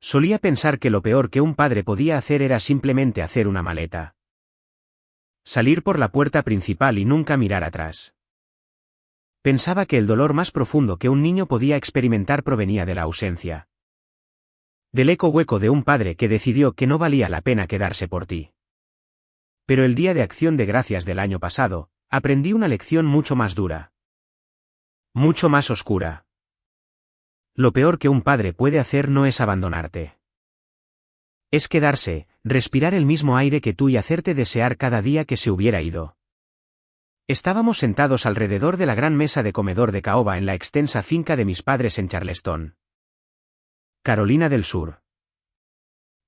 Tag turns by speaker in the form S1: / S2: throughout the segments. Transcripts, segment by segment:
S1: Solía pensar que lo peor que un padre podía hacer era simplemente hacer una maleta. Salir por la puerta principal y nunca mirar atrás. Pensaba que el dolor más profundo que un niño podía experimentar provenía de la ausencia. Del eco hueco de un padre que decidió que no valía la pena quedarse por ti. Pero el día de Acción de Gracias del año pasado, aprendí una lección mucho más dura. Mucho más oscura. Lo peor que un padre puede hacer no es abandonarte. Es quedarse, respirar el mismo aire que tú y hacerte desear cada día que se hubiera ido. Estábamos sentados alrededor de la gran mesa de comedor de caoba en la extensa finca de mis padres en Charleston, Carolina del Sur.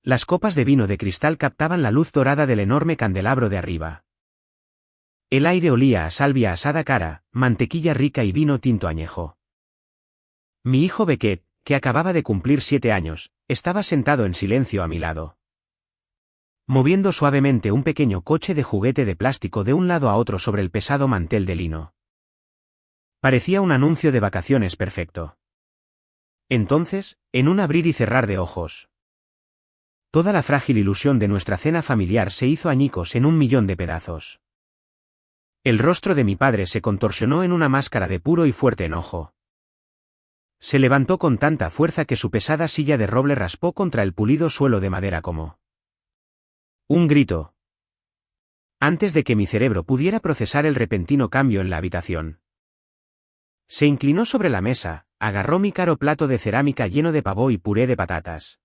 S1: Las copas de vino de cristal captaban la luz dorada del enorme candelabro de arriba. El aire olía a salvia asada cara, mantequilla rica y vino tinto añejo. Mi hijo Beckett, que acababa de cumplir 7 años, estaba sentado en silencio a mi lado, moviendo suavemente un pequeño coche de juguete de plástico de un lado a otro sobre el pesado mantel de lino. Parecía un anuncio de vacaciones perfecto. Entonces, en un abrir y cerrar de ojos, toda la frágil ilusión de nuestra cena familiar se hizo añicos en 1.000.000 de pedazos. El rostro de mi padre se contorsionó en una máscara de puro y fuerte enojo. Se levantó con tanta fuerza que su pesada silla de roble raspó contra el pulido suelo de madera como un grito. Antes de que mi cerebro pudiera procesar el repentino cambio en la habitación. Se inclinó sobre la mesa, agarró mi caro plato de cerámica lleno de pavó y puré de patatas.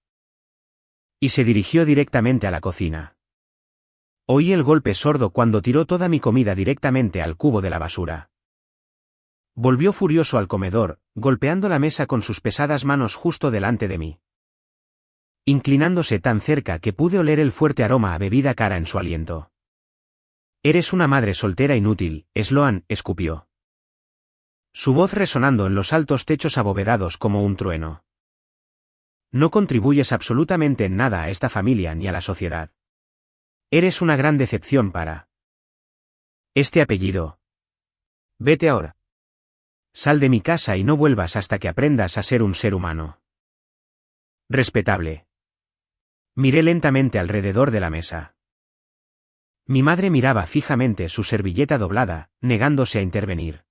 S1: Y se dirigió directamente a la cocina. Oí el golpe sordo cuando tiró toda mi comida directamente al cubo de la basura. Volvió furioso al comedor, golpeando la mesa con sus pesadas manos justo delante de mí. Inclinándose tan cerca que pude oler el fuerte aroma a bebida cara en su aliento. Eres una madre soltera inútil, Sloan, escupió. Su voz resonando en los altos techos abovedados como un trueno. No contribuyes absolutamente en nada a esta familia ni a la sociedad. Eres una gran decepción para este apellido. Vete ahora. Sal de mi casa y no vuelvas hasta que aprendas a ser un ser humano respetable. Miré lentamente alrededor de la mesa. Mi madre miraba fijamente su servilleta doblada, negándose a intervenir.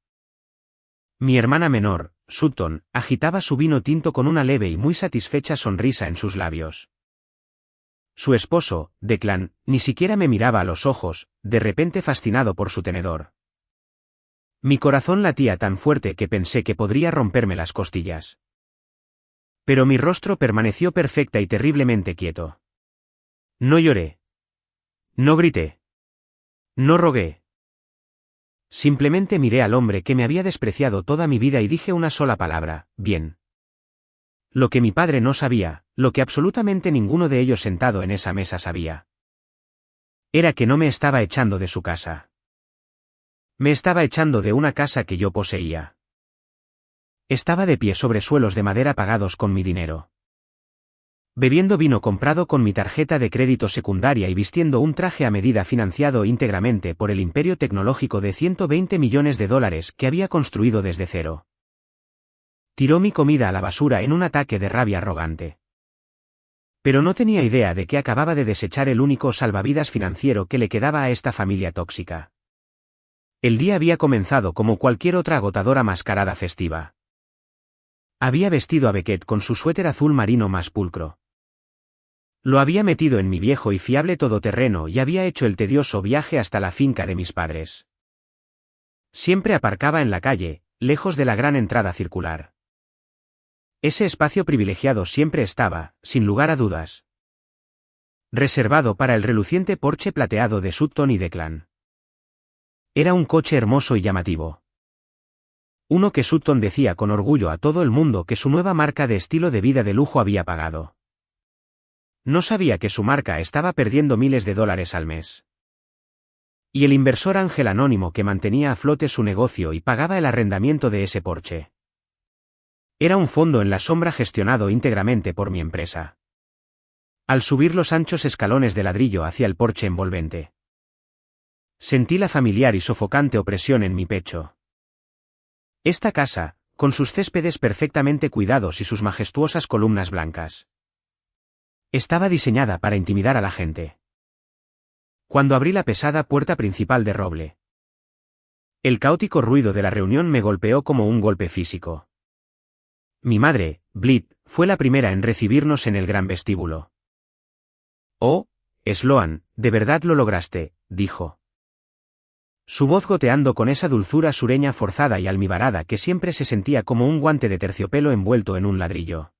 S1: Mi hermana menor, Sutton, agitaba su vino tinto con una leve y muy satisfecha sonrisa en sus labios. Su esposo, Declan, ni siquiera me miraba a los ojos, de repente fascinado por su tenedor. Mi corazón latía tan fuerte que pensé que podría romperme las costillas. Pero mi rostro permaneció perfecta y terriblemente quieto. No lloré. No grité. No rogué. Simplemente miré al hombre que me había despreciado toda mi vida y dije una sola palabra, bien. Lo que mi padre no sabía, lo que absolutamente ninguno de ellos sentado en esa mesa sabía, era que no me estaba echando de su casa. Me estaba echando de una casa que yo poseía. Estaba de pie sobre suelos de madera pagados con mi dinero. Bebiendo vino comprado con mi tarjeta de crédito secundaria y vistiendo un traje a medida financiado íntegramente por el imperio tecnológico de $120 millones que había construido desde cero. Tiró mi comida a la basura en un ataque de rabia arrogante. Pero no tenía idea de que acababa de desechar el único salvavidas financiero que le quedaba a esta familia tóxica. El día había comenzado como cualquier otra agotadora mascarada festiva. Había vestido a Beckett con su suéter azul marino más pulcro. Lo había metido en mi viejo y fiable todoterreno y había hecho el tedioso viaje hasta la finca de mis padres. Siempre aparcaba en la calle, lejos de la gran entrada circular. Ese espacio privilegiado siempre estaba, sin lugar a dudas, reservado para el reluciente porche plateado de Sutton y Declan. Era un coche hermoso y llamativo. Uno que Sutton decía con orgullo a todo el mundo que su nueva marca de estilo de vida de lujo había pagado. No sabía que su marca estaba perdiendo miles de dólares al mes. Y el inversor ángel anónimo que mantenía a flote su negocio y pagaba el arrendamiento de ese porche. Era un fondo en la sombra gestionado íntegramente por mi empresa. Al subir los anchos escalones de ladrillo hacia el porche envolvente, sentí la familiar y sofocante opresión en mi pecho. Esta casa, con sus céspedes perfectamente cuidados y sus majestuosas columnas blancas, Estaba diseñada para intimidar a la gente. Cuando abrí la pesada puerta principal de roble, el caótico ruido de la reunión me golpeó como un golpe físico. Mi madre, Blythe, fue la primera en recibirnos en el gran vestíbulo. «Oh, Sloan, de verdad lo lograste», dijo. Su voz goteando con esa dulzura sureña forzada y almibarada que siempre se sentía como un guante de terciopelo envuelto en un ladrillo.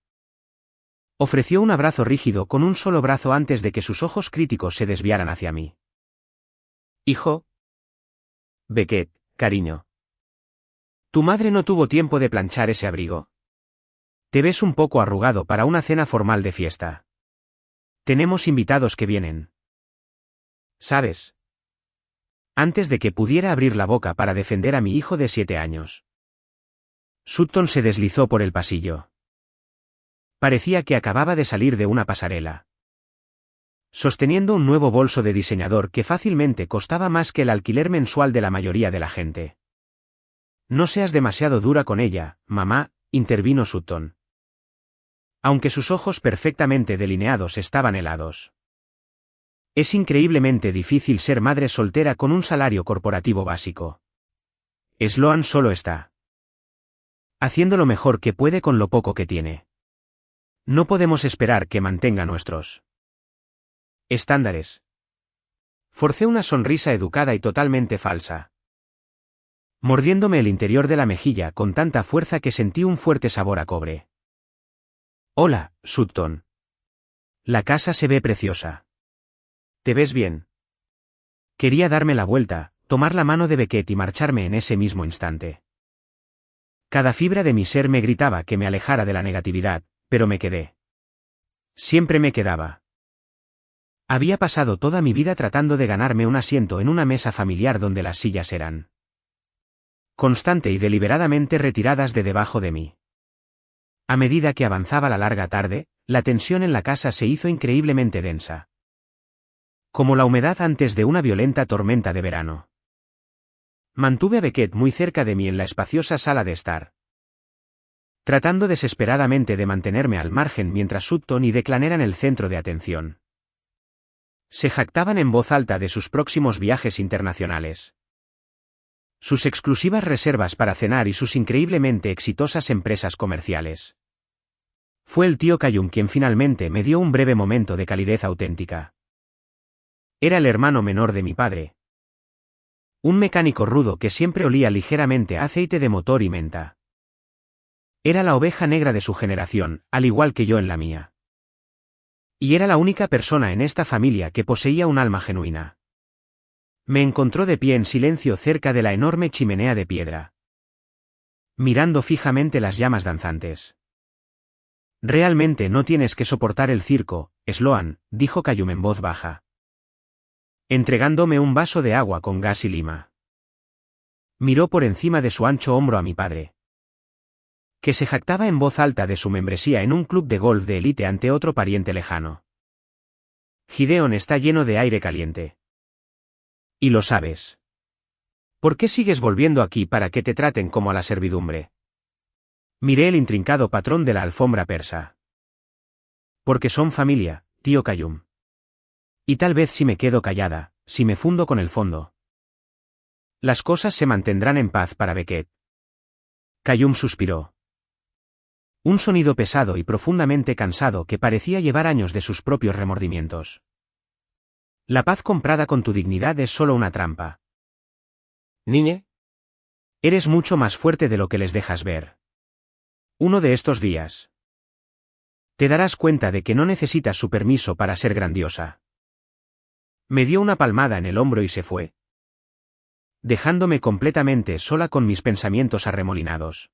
S1: Ofreció un abrazo rígido con un solo brazo antes de que sus ojos críticos se desviaran hacia mí. «Hijo. Beckett, cariño. Tu madre no tuvo tiempo de planchar ese abrigo. Te ves un poco arrugado para una cena formal de fiesta. Tenemos invitados que vienen. ¿Sabes?». Antes de que pudiera abrir la boca para defender a mi hijo de 7 años, Sutton se deslizó por el pasillo. Parecía que acababa de salir de una pasarela, sosteniendo un nuevo bolso de diseñador que fácilmente costaba más que el alquiler mensual de la mayoría de la gente. «No seas demasiado dura con ella, mamá», intervino Sutton, aunque sus ojos perfectamente delineados estaban helados. «Es increíblemente difícil ser madre soltera con un salario corporativo básico. Sloan solo está haciendo lo mejor que puede con lo poco que tiene. No podemos esperar que mantenga nuestros estándares». Forcé una sonrisa educada y totalmente falsa, mordiéndome el interior de la mejilla con tanta fuerza que sentí un fuerte sabor a cobre. «Hola, Sutton. La casa se ve preciosa. ¿Te ves bien?». Quería darme la vuelta, tomar la mano de Beckett y marcharme en ese mismo instante. Cada fibra de mi ser me gritaba que me alejara de la negatividad, pero me quedé. Siempre me quedaba. Había pasado toda mi vida tratando de ganarme un asiento en una mesa familiar donde las sillas eran constante y deliberadamente retiradas de debajo de mí. A medida que avanzaba la larga tarde, la tensión en la casa se hizo increíblemente densa, como la humedad antes de una violenta tormenta de verano. Mantuve a Beckett muy cerca de mí en la espaciosa sala de estar, tratando desesperadamente de mantenerme al margen mientras Sutton y Declan eran el centro de atención. Se jactaban en voz alta de sus próximos viajes internacionales, sus exclusivas reservas para cenar y sus increíblemente exitosas empresas comerciales. Fue el tío Callum quien finalmente me dio un breve momento de calidez auténtica. Era el hermano menor de mi padre, un mecánico rudo que siempre olía ligeramente a aceite de motor y menta. Era la oveja negra de su generación, al igual que yo en la mía. Y era la única persona en esta familia que poseía un alma genuina. Me encontró de pie en silencio cerca de la enorme chimenea de piedra, mirando fijamente las llamas danzantes. «Realmente no tienes que soportar el circo, Sloan», dijo Callum en voz baja, entregándome un vaso de agua con gas y lima. Miró por encima de su ancho hombro a mi padre, que se jactaba en voz alta de su membresía en un club de golf de élite ante otro pariente lejano. «Gideon está lleno de aire caliente. Y lo sabes. ¿Por qué sigues volviendo aquí para que te traten como a la servidumbre?». Miré el intrincado patrón de la alfombra persa. «Porque son familia, tío Callum. Y tal vez si me quedo callada, si me fundo con el fondo, las cosas se mantendrán en paz para Beckett». Callum suspiró. Un sonido pesado y profundamente cansado que parecía llevar años de sus propios remordimientos. «La paz comprada con tu dignidad es solo una trampa. Niñe. Eres mucho más fuerte de lo que les dejas ver. Uno de estos días te darás cuenta de que no necesitas su permiso para ser grandiosa». Me dio una palmada en el hombro y se fue, dejándome completamente sola con mis pensamientos arremolinados.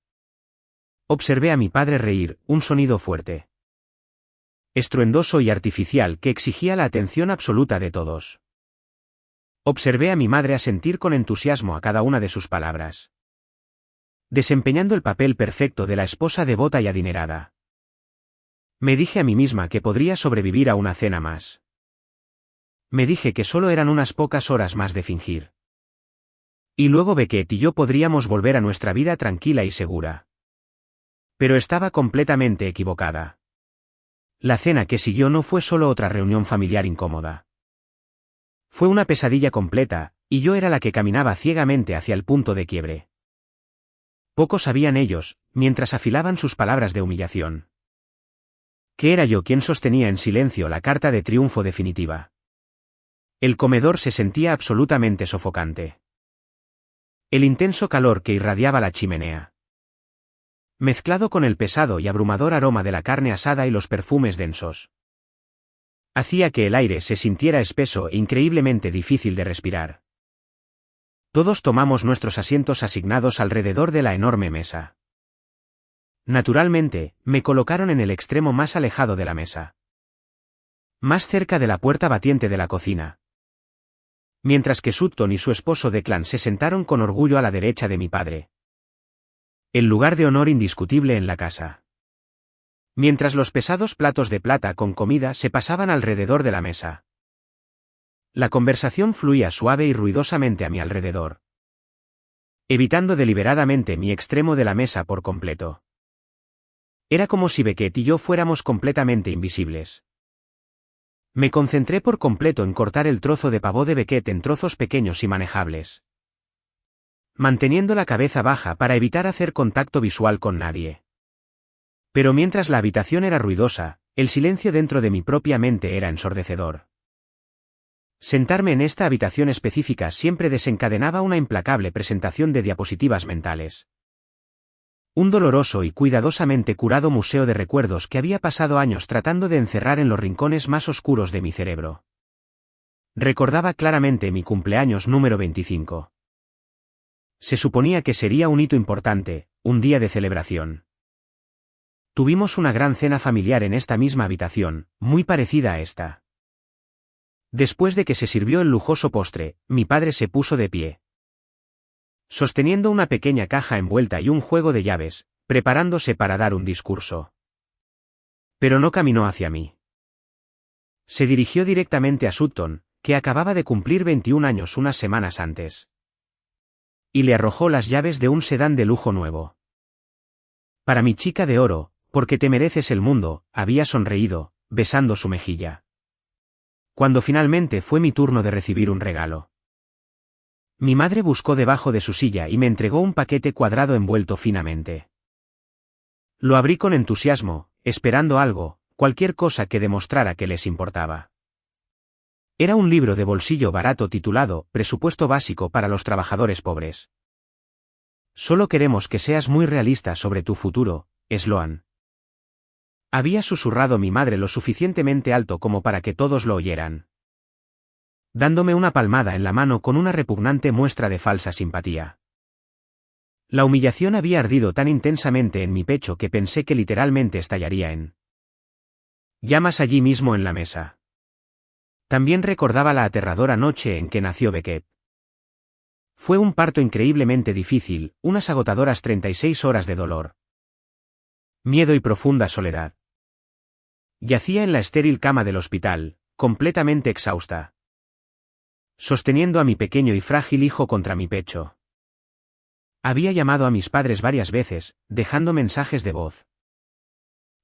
S1: Observé a mi padre reír, un sonido fuerte, estruendoso y artificial que exigía la atención absoluta de todos. Observé a mi madre asentir con entusiasmo a cada una de sus palabras, desempeñando el papel perfecto de la esposa devota y adinerada. Me dije a mí misma que podría sobrevivir a una cena más. Me dije que solo eran unas pocas horas más de fingir. Y luego Beckett y yo podríamos volver a nuestra vida tranquila y segura. Pero estaba completamente equivocada. La cena que siguió no fue solo otra reunión familiar incómoda. Fue una pesadilla completa, y yo era la que caminaba ciegamente hacia el punto de quiebre. Poco sabían ellos, mientras afilaban sus palabras de humillación, que era yo quien sostenía en silencio la carta de triunfo definitiva. El comedor se sentía absolutamente sofocante. El intenso calor que irradiaba la chimenea, mezclado con el pesado y abrumador aroma de la carne asada y los perfumes densos, hacía que el aire se sintiera espeso e increíblemente difícil de respirar. Todos tomamos nuestros asientos asignados alrededor de la enorme mesa. Naturalmente, me colocaron en el extremo más alejado de la mesa, más cerca de la puerta batiente de la cocina, mientras que Sutton y su esposo Declan se sentaron con orgullo a la derecha de mi padre. El lugar de honor indiscutible en la casa. Mientras los pesados platos de plata con comida se pasaban alrededor de la mesa, la conversación fluía suave y ruidosamente a mi alrededor, evitando deliberadamente mi extremo de la mesa por completo. Era como si Beckett y yo fuéramos completamente invisibles. Me concentré por completo en cortar el trozo de pavó de Beckett en trozos pequeños y manejables, manteniendo la cabeza baja para evitar hacer contacto visual con nadie. Pero mientras la habitación era ruidosa, el silencio dentro de mi propia mente era ensordecedor. Sentarme en esta habitación específica siempre desencadenaba una implacable presentación de diapositivas mentales. Un doloroso y cuidadosamente curado museo de recuerdos que había pasado años tratando de encerrar en los rincones más oscuros de mi cerebro. Recordaba claramente mi cumpleaños número 25. Se suponía que sería un hito importante, un día de celebración. Tuvimos una gran cena familiar en esta misma habitación, muy parecida a esta. Después de que se sirvió el lujoso postre, mi padre se puso de pie, sosteniendo una pequeña caja envuelta y un juego de llaves, preparándose para dar un discurso. Pero no caminó hacia mí. Se dirigió directamente a Sutton, que acababa de cumplir 21 años unas semanas antes, y le arrojó las llaves de un sedán de lujo nuevo. Para mi chica de oro, porque te mereces el mundo, había sonreído, besando su mejilla. Cuando finalmente fue mi turno de recibir un regalo, mi madre buscó debajo de su silla y me entregó un paquete cuadrado envuelto finamente. Lo abrí con entusiasmo, esperando algo, cualquier cosa que demostrara que les importaba. Era un libro de bolsillo barato titulado Presupuesto básico para los trabajadores pobres. Solo queremos que seas muy realista sobre tu futuro, Sloan. Había susurrado mi madre lo suficientemente alto como para que todos lo oyeran, dándome una palmada en la mano con una repugnante muestra de falsa simpatía. La humillación había ardido tan intensamente en mi pecho que pensé que literalmente estallaría en llamas allí mismo en la mesa. También recordaba la aterradora noche en que nació Beckett. Fue un parto increíblemente difícil, unas agotadoras 36 horas de dolor, miedo y profunda soledad. Yacía en la estéril cama del hospital, completamente exhausta, sosteniendo a mi pequeño y frágil hijo contra mi pecho. Había llamado a mis padres varias veces, dejando mensajes de voz,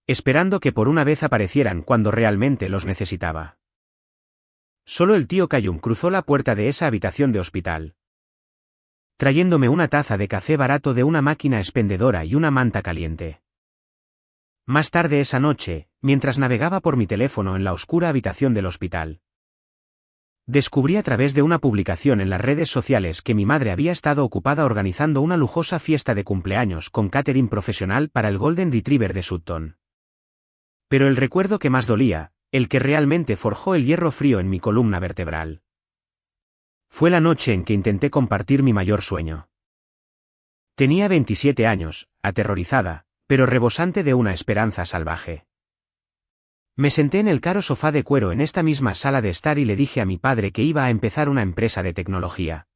S1: esperando que por una vez aparecieran cuando realmente los necesitaba. Solo el tío Callum cruzó la puerta de esa habitación de hospital, trayéndome una taza de café barato de una máquina expendedora y una manta caliente. Más tarde esa noche, mientras navegaba por mi teléfono en la oscura habitación del hospital, descubrí a través de una publicación en las redes sociales que mi madre había estado ocupada organizando una lujosa fiesta de cumpleaños con catering profesional para el Golden Retriever de Sutton. Pero el recuerdo que más dolía, el que realmente forjó el hierro frío en mi columna vertebral, fue la noche en que intenté compartir mi mayor sueño. Tenía 27 años, aterrorizada, pero rebosante de una esperanza salvaje. Me senté en el caro sofá de cuero en esta misma sala de estar y le dije a mi padre que iba a empezar una empresa de tecnología.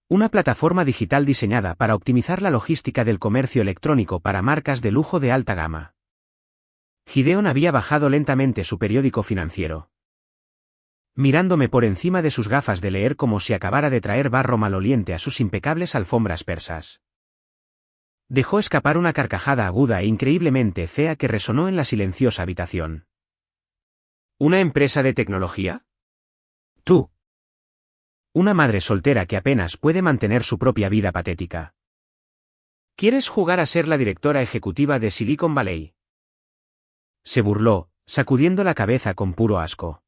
S1: Una plataforma digital diseñada para optimizar la logística del comercio electrónico para marcas de lujo de alta gama. Gideon había bajado lentamente su periódico financiero, mirándome por encima de sus gafas de leer como si acabara de traer barro maloliente a sus impecables alfombras persas. Dejó escapar una carcajada aguda e increíblemente fea que resonó en la silenciosa habitación. ¿Una empresa de tecnología? Tú. Una madre soltera que apenas puede mantener su propia vida patética. ¿Quieres jugar a ser la directora ejecutiva de Silicon Valley? Se burló, sacudiendo la cabeza con puro asco.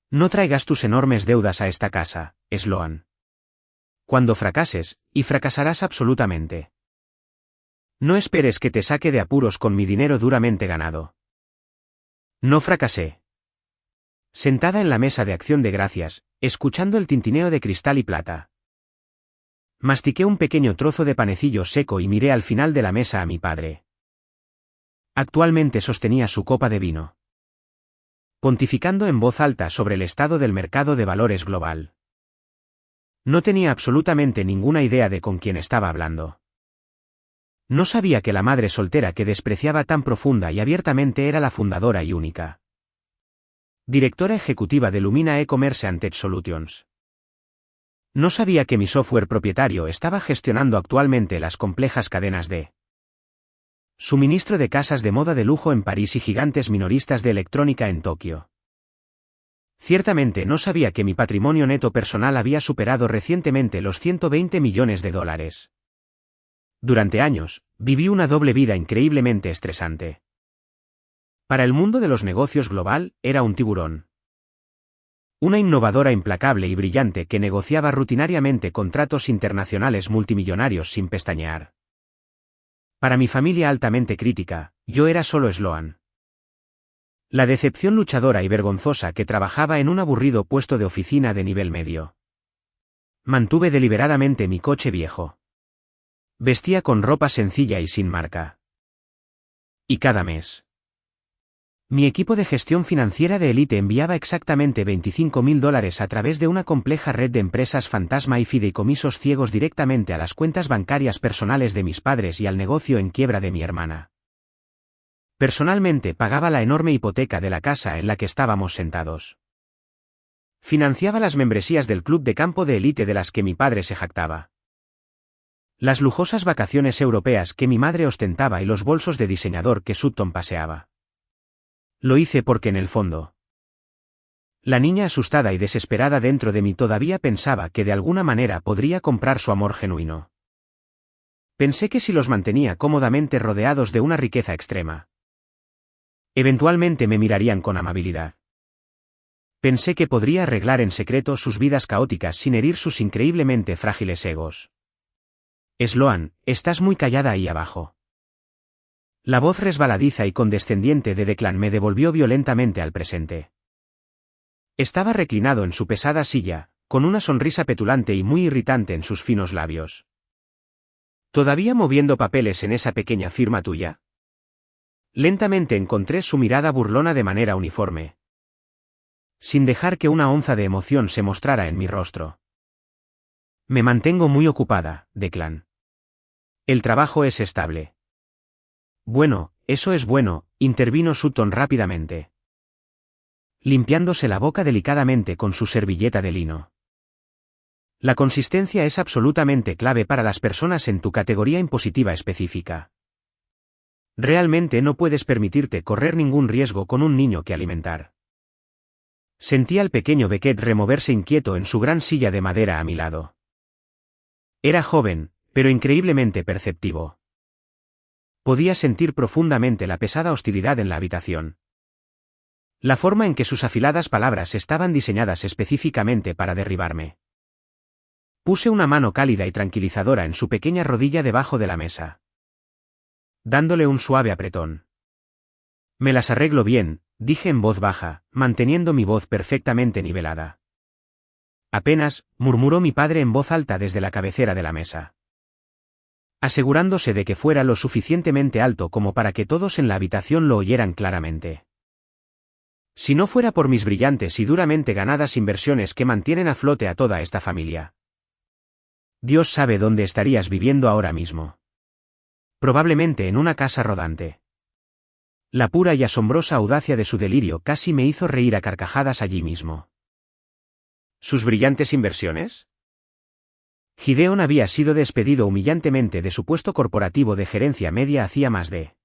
S1: No traigas tus enormes deudas a esta casa, Sloan. Cuando fracases, y fracasarás absolutamente. No esperes que te saque de apuros con mi dinero duramente ganado. No fracasé. Sentada en la mesa de acción de gracias, escuchando el tintineo de cristal y plata. Mastiqué un pequeño trozo de panecillo seco y miré al final de la mesa a mi padre. Actualmente sostenía su copa de vino, pontificando en voz alta sobre el estado del mercado de valores global. No tenía absolutamente ninguna idea de con quién estaba hablando. No sabía que la madre soltera que despreciaba tan profunda y abiertamente era la fundadora y única directora ejecutiva de Lumina E-Commerce and Tech Solutions. No sabía que mi software propietario estaba gestionando actualmente las complejas cadenas de suministro de casas de moda de lujo en París y gigantes minoristas de electrónica en Tokio. Ciertamente no sabía que mi patrimonio neto personal había superado recientemente los 120 millones de dólares. Durante años, viví una doble vida increíblemente estresante. Para el mundo de los negocios global, era un tiburón. Una innovadora implacable y brillante que negociaba rutinariamente contratos internacionales multimillonarios sin pestañear. Para mi familia altamente crítica, yo era solo Sloan. La decepción luchadora y vergonzosa que trabajaba en un aburrido puesto de oficina de nivel medio. Mantuve deliberadamente mi coche viejo. Vestía con ropa sencilla y sin marca. Y cada mes, mi equipo de gestión financiera de élite enviaba exactamente $25.000 a través de una compleja red de empresas fantasma y fideicomisos ciegos directamente a las cuentas bancarias personales de mis padres y al negocio en quiebra de mi hermana. Personalmente pagaba la enorme hipoteca de la casa en la que estábamos sentados. Financiaba las membresías del club de campo de élite de las que mi padre se jactaba. Las lujosas vacaciones europeas que mi madre ostentaba y los bolsos de diseñador que Sutton paseaba. Lo hice porque en el fondo, la niña asustada y desesperada dentro de mí todavía pensaba que de alguna manera podría comprar su amor genuino. Pensé que si los mantenía cómodamente rodeados de una riqueza extrema, eventualmente me mirarían con amabilidad. Pensé que podría arreglar en secreto sus vidas caóticas sin herir sus increíblemente frágiles egos. Sloan, estás muy callada ahí abajo. La voz resbaladiza y condescendiente de Declan me devolvió violentamente al presente. Estaba reclinado en su pesada silla, con una sonrisa petulante y muy irritante en sus finos labios. ¿Todavía moviendo papeles en esa pequeña firma tuya? Lentamente encontré su mirada burlona de manera uniforme, sin dejar que una onza de emoción se mostrara en mi rostro. Me mantengo muy ocupada, Declan. El trabajo es estable. Bueno, eso es bueno, intervino Sutton rápidamente, limpiándose la boca delicadamente con su servilleta de lino. La consistencia es absolutamente clave para las personas en tu categoría impositiva específica. Realmente no puedes permitirte correr ningún riesgo con un niño que alimentar. Sentí al pequeño Beckett removerse inquieto en su gran silla de madera a mi lado. Era joven, pero increíblemente perceptivo. Podía sentir profundamente la pesada hostilidad en la habitación. La forma en que sus afiladas palabras estaban diseñadas específicamente para derribarme. Puse una mano cálida y tranquilizadora en su pequeña rodilla debajo de la mesa, dándole un suave apretón. Me las arreglo bien, dije en voz baja, manteniendo mi voz perfectamente nivelada. Apenas, murmuró mi padre en voz alta desde la cabecera de la mesa, asegurándose de que fuera lo suficientemente alto como para que todos en la habitación lo oyeran claramente. Si no fuera por mis brillantes y duramente ganadas inversiones que mantienen a flote a toda esta familia, Dios sabe dónde estarías viviendo ahora mismo. Probablemente en una casa rodante. La pura y asombrosa audacia de su delirio casi me hizo reír a carcajadas allí mismo. ¿Sus brillantes inversiones? Gideon había sido despedido humillantemente de su puesto corporativo de gerencia media hacía más de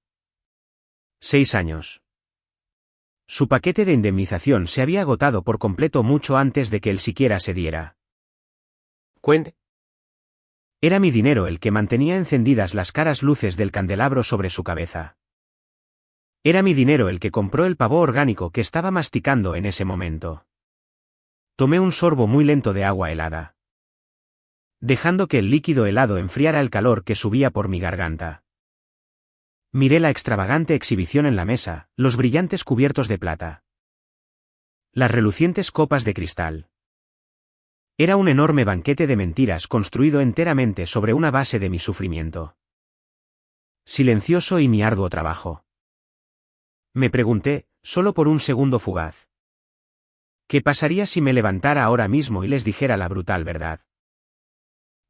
S1: 6 años. Su paquete de indemnización se había agotado por completo mucho antes de que él siquiera se diera cuenta. Era mi dinero el que mantenía encendidas las caras luces del candelabro sobre su cabeza. Era mi dinero el que compró el pavo orgánico que estaba masticando en ese momento. Tomé un sorbo muy lento de agua helada, dejando que el líquido helado enfriara el calor que subía por mi garganta. Miré la extravagante exhibición en la mesa, los brillantes cubiertos de plata, las relucientes copas de cristal. Era un enorme banquete de mentiras construido enteramente sobre una base de mi sufrimiento. Silencioso y mi arduo trabajo. Me pregunté, solo por un segundo fugaz. ¿Qué pasaría si me levantara ahora mismo y les dijera la brutal verdad?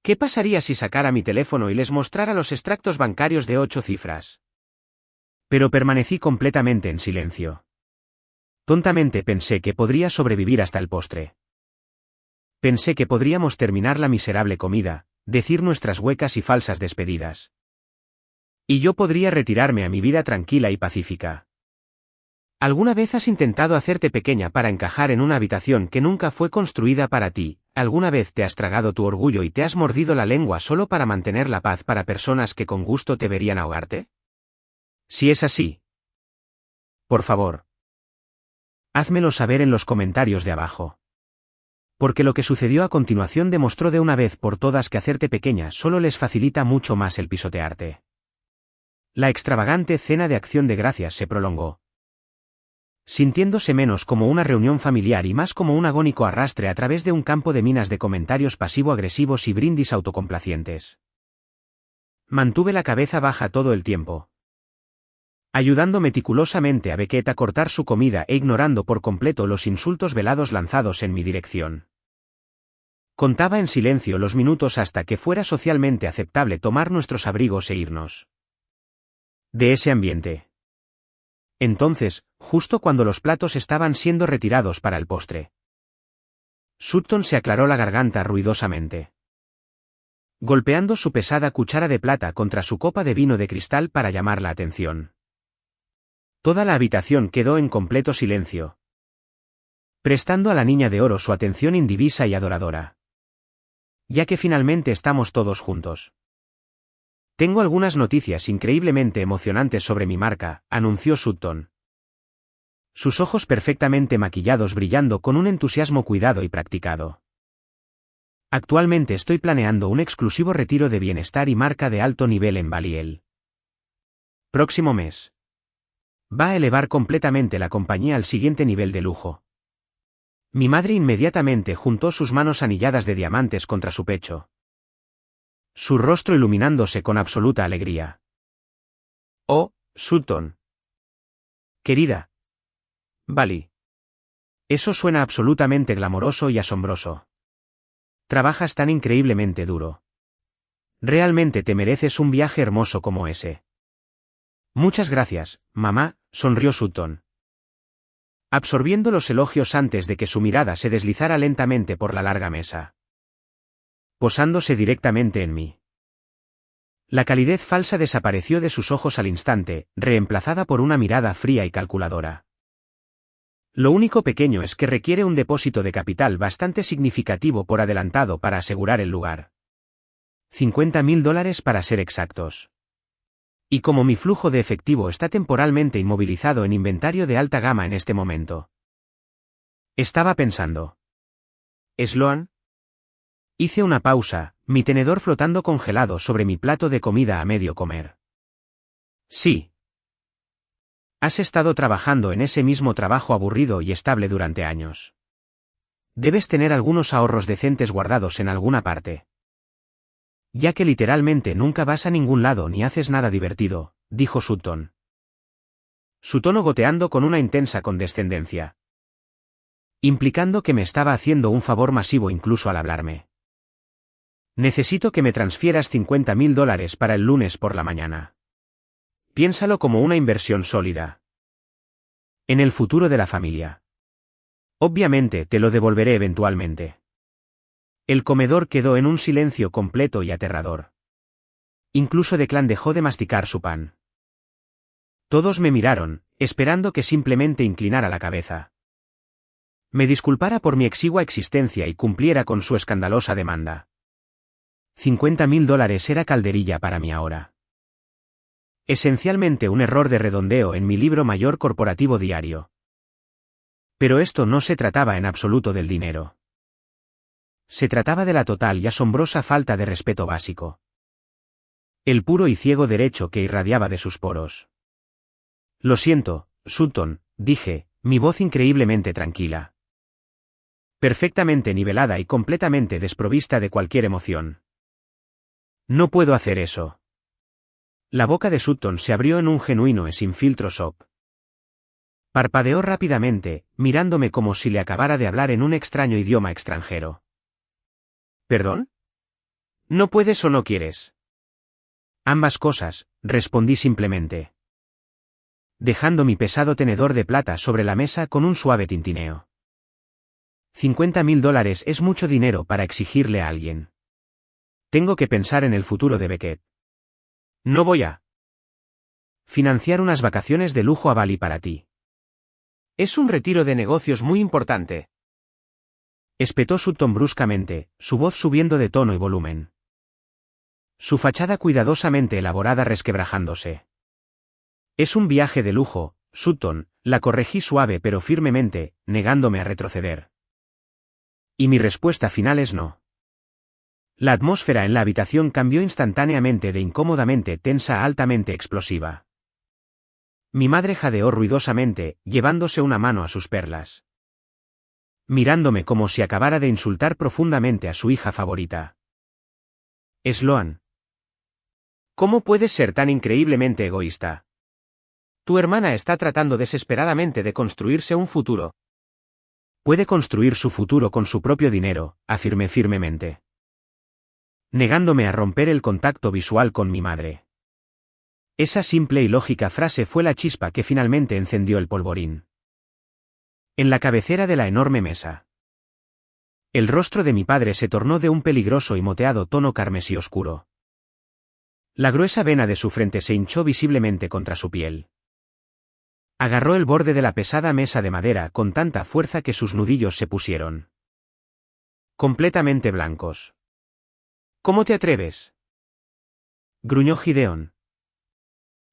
S1: ¿Qué pasaría si sacara mi teléfono y les mostrara los extractos bancarios de 8 cifras? Pero permanecí completamente en silencio. Tontamente pensé que podría sobrevivir hasta el postre. Pensé que podríamos terminar la miserable comida, decir nuestras huecas y falsas despedidas. Y yo podría retirarme a mi vida tranquila y pacífica. ¿Alguna vez has intentado hacerte pequeña para encajar en una habitación que nunca fue construida para ti? ¿Alguna vez te has tragado tu orgullo y te has mordido la lengua solo para mantener la paz para personas que con gusto te verían ahogarte? Si es así, por favor, házmelo saber en los comentarios de abajo. Porque lo que sucedió a continuación demostró de una vez por todas que hacerte pequeña solo les facilita mucho más el pisotearte. La extravagante cena de acción de gracias se prolongó, sintiéndose menos como una reunión familiar y más como un agónico arrastre a través de un campo de minas de comentarios pasivo-agresivos y brindis autocomplacientes. Mantuve la cabeza baja todo el tiempo, ayudando meticulosamente a Beckett a cortar su comida e ignorando por completo los insultos velados lanzados en mi dirección. Contaba en silencio los minutos hasta que fuera socialmente aceptable tomar nuestros abrigos e irnos de ese ambiente. Entonces, justo cuando los platos estaban siendo retirados para el postre, Sutton se aclaró la garganta ruidosamente, golpeando su pesada cuchara de plata contra su copa de vino de cristal para llamar la atención. Toda la habitación quedó en completo silencio, prestando a la niña de oro su atención indivisa y adoradora. Ya que finalmente estamos todos juntos. Tengo algunas noticias increíblemente emocionantes sobre mi marca, anunció Sutton, sus ojos perfectamente maquillados brillando con un entusiasmo cuidado y practicado. Actualmente estoy planeando un exclusivo retiro de bienestar y marca de alto nivel en Baliel. Próximo mes. Va a elevar completamente la compañía al siguiente nivel de lujo. Mi madre inmediatamente juntó sus manos anilladas de diamantes contra su pecho, su rostro iluminándose con absoluta alegría. Oh, Sutton. Querida. Bali. Eso suena absolutamente glamoroso y asombroso. Trabajas tan increíblemente duro. Realmente te mereces un viaje hermoso como ese. Muchas gracias, mamá, sonrió Sutton, absorbiendo los elogios antes de que su mirada se deslizara lentamente por la larga mesa, posándose directamente en mí. La calidez falsa desapareció de sus ojos al instante, reemplazada por una mirada fría y calculadora. Lo único pequeño es que requiere un depósito de capital bastante significativo por adelantado para asegurar el lugar. $50.000 para ser exactos. Y como mi flujo de efectivo está temporalmente inmovilizado en inventario de alta gama en este momento. Estaba pensando. ¿Sloan? Hice una pausa, mi tenedor flotando congelado sobre mi plato de comida a medio comer. Sí. Has estado trabajando en ese mismo trabajo aburrido y estable durante años. Debes tener algunos ahorros decentes guardados en alguna parte. Ya que literalmente nunca vas a ningún lado ni haces nada divertido, dijo Sutton, su tono goteando con una intensa condescendencia, implicando que me estaba haciendo un favor masivo incluso al hablarme. Necesito que me transfieras $50.000 para el lunes por la mañana. Piénsalo como una inversión sólida en el futuro de la familia. Obviamente te lo devolveré eventualmente. El comedor quedó en un silencio completo y aterrador. Incluso Declan dejó de masticar su pan. Todos me miraron, esperando que simplemente inclinara la cabeza. Me disculpara por mi exigua existencia y cumpliera con su escandalosa demanda. $50.000 era calderilla para mí ahora. Esencialmente un error de redondeo en mi libro mayor corporativo diario. Pero esto no se trataba en absoluto del dinero. Se trataba de la total y asombrosa falta de respeto básico. El puro y ciego derecho que irradiaba de sus poros. Lo siento, Sutton, dije, mi voz increíblemente tranquila. Perfectamente nivelada y completamente desprovista de cualquier emoción. No puedo hacer eso. La boca de Sutton se abrió en un genuino y sin filtro shock. Parpadeó rápidamente, mirándome como si le acabara de hablar en un extraño idioma extranjero. ¿Perdón? ¿No puedes o no quieres? Ambas cosas, respondí simplemente. Dejando mi pesado tenedor de plata sobre la mesa con un suave tintineo. $50.000 es mucho dinero para exigirle a alguien. Tengo que pensar en el futuro de Beckett. No voy a financiar unas vacaciones de lujo a Bali para ti. Es un retiro de negocios muy importante. Espetó Sutton bruscamente, su voz subiendo de tono y volumen. Su fachada cuidadosamente elaborada resquebrajándose. Es un viaje de lujo, Sutton, la corregí suave pero firmemente, negándome a retroceder. Y mi respuesta final es no. La atmósfera en la habitación cambió instantáneamente de incómodamente tensa a altamente explosiva. Mi madre jadeó ruidosamente, llevándose una mano a sus perlas. Mirándome como si acabara de insultar profundamente a su hija favorita. Sloan. ¿Cómo puedes ser tan increíblemente egoísta? Tu hermana está tratando desesperadamente de construirse un futuro. Puede construir su futuro con su propio dinero, afirmé firmemente. Negándome a romper el contacto visual con mi madre. Esa simple y lógica frase fue la chispa que finalmente encendió el polvorín. En la cabecera de la enorme mesa. El rostro de mi padre se tornó de un peligroso y moteado tono carmesí oscuro. La gruesa vena de su frente se hinchó visiblemente contra su piel. Agarró el borde de la pesada mesa de madera con tanta fuerza que sus nudillos se pusieron completamente blancos. ¿Cómo te atreves? Gruñó Gideon.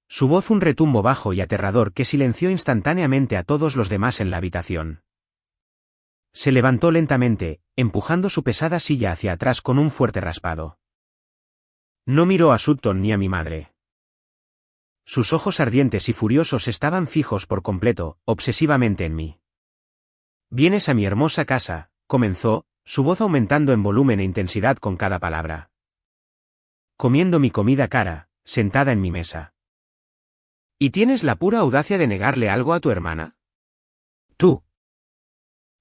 S1: Su voz un retumbo bajo y aterrador que silenció instantáneamente a todos los demás en la habitación. Se levantó lentamente, empujando su pesada silla hacia atrás con un fuerte raspado. No miró a Sutton ni a mi madre. Sus ojos ardientes y furiosos estaban fijos por completo, obsesivamente en mí. «Vienes a mi hermosa casa», comenzó, su voz aumentando en volumen e intensidad con cada palabra. Comiendo mi comida cara, sentada en mi mesa. ¿Y tienes la pura audacia de negarle algo a tu hermana? Tú.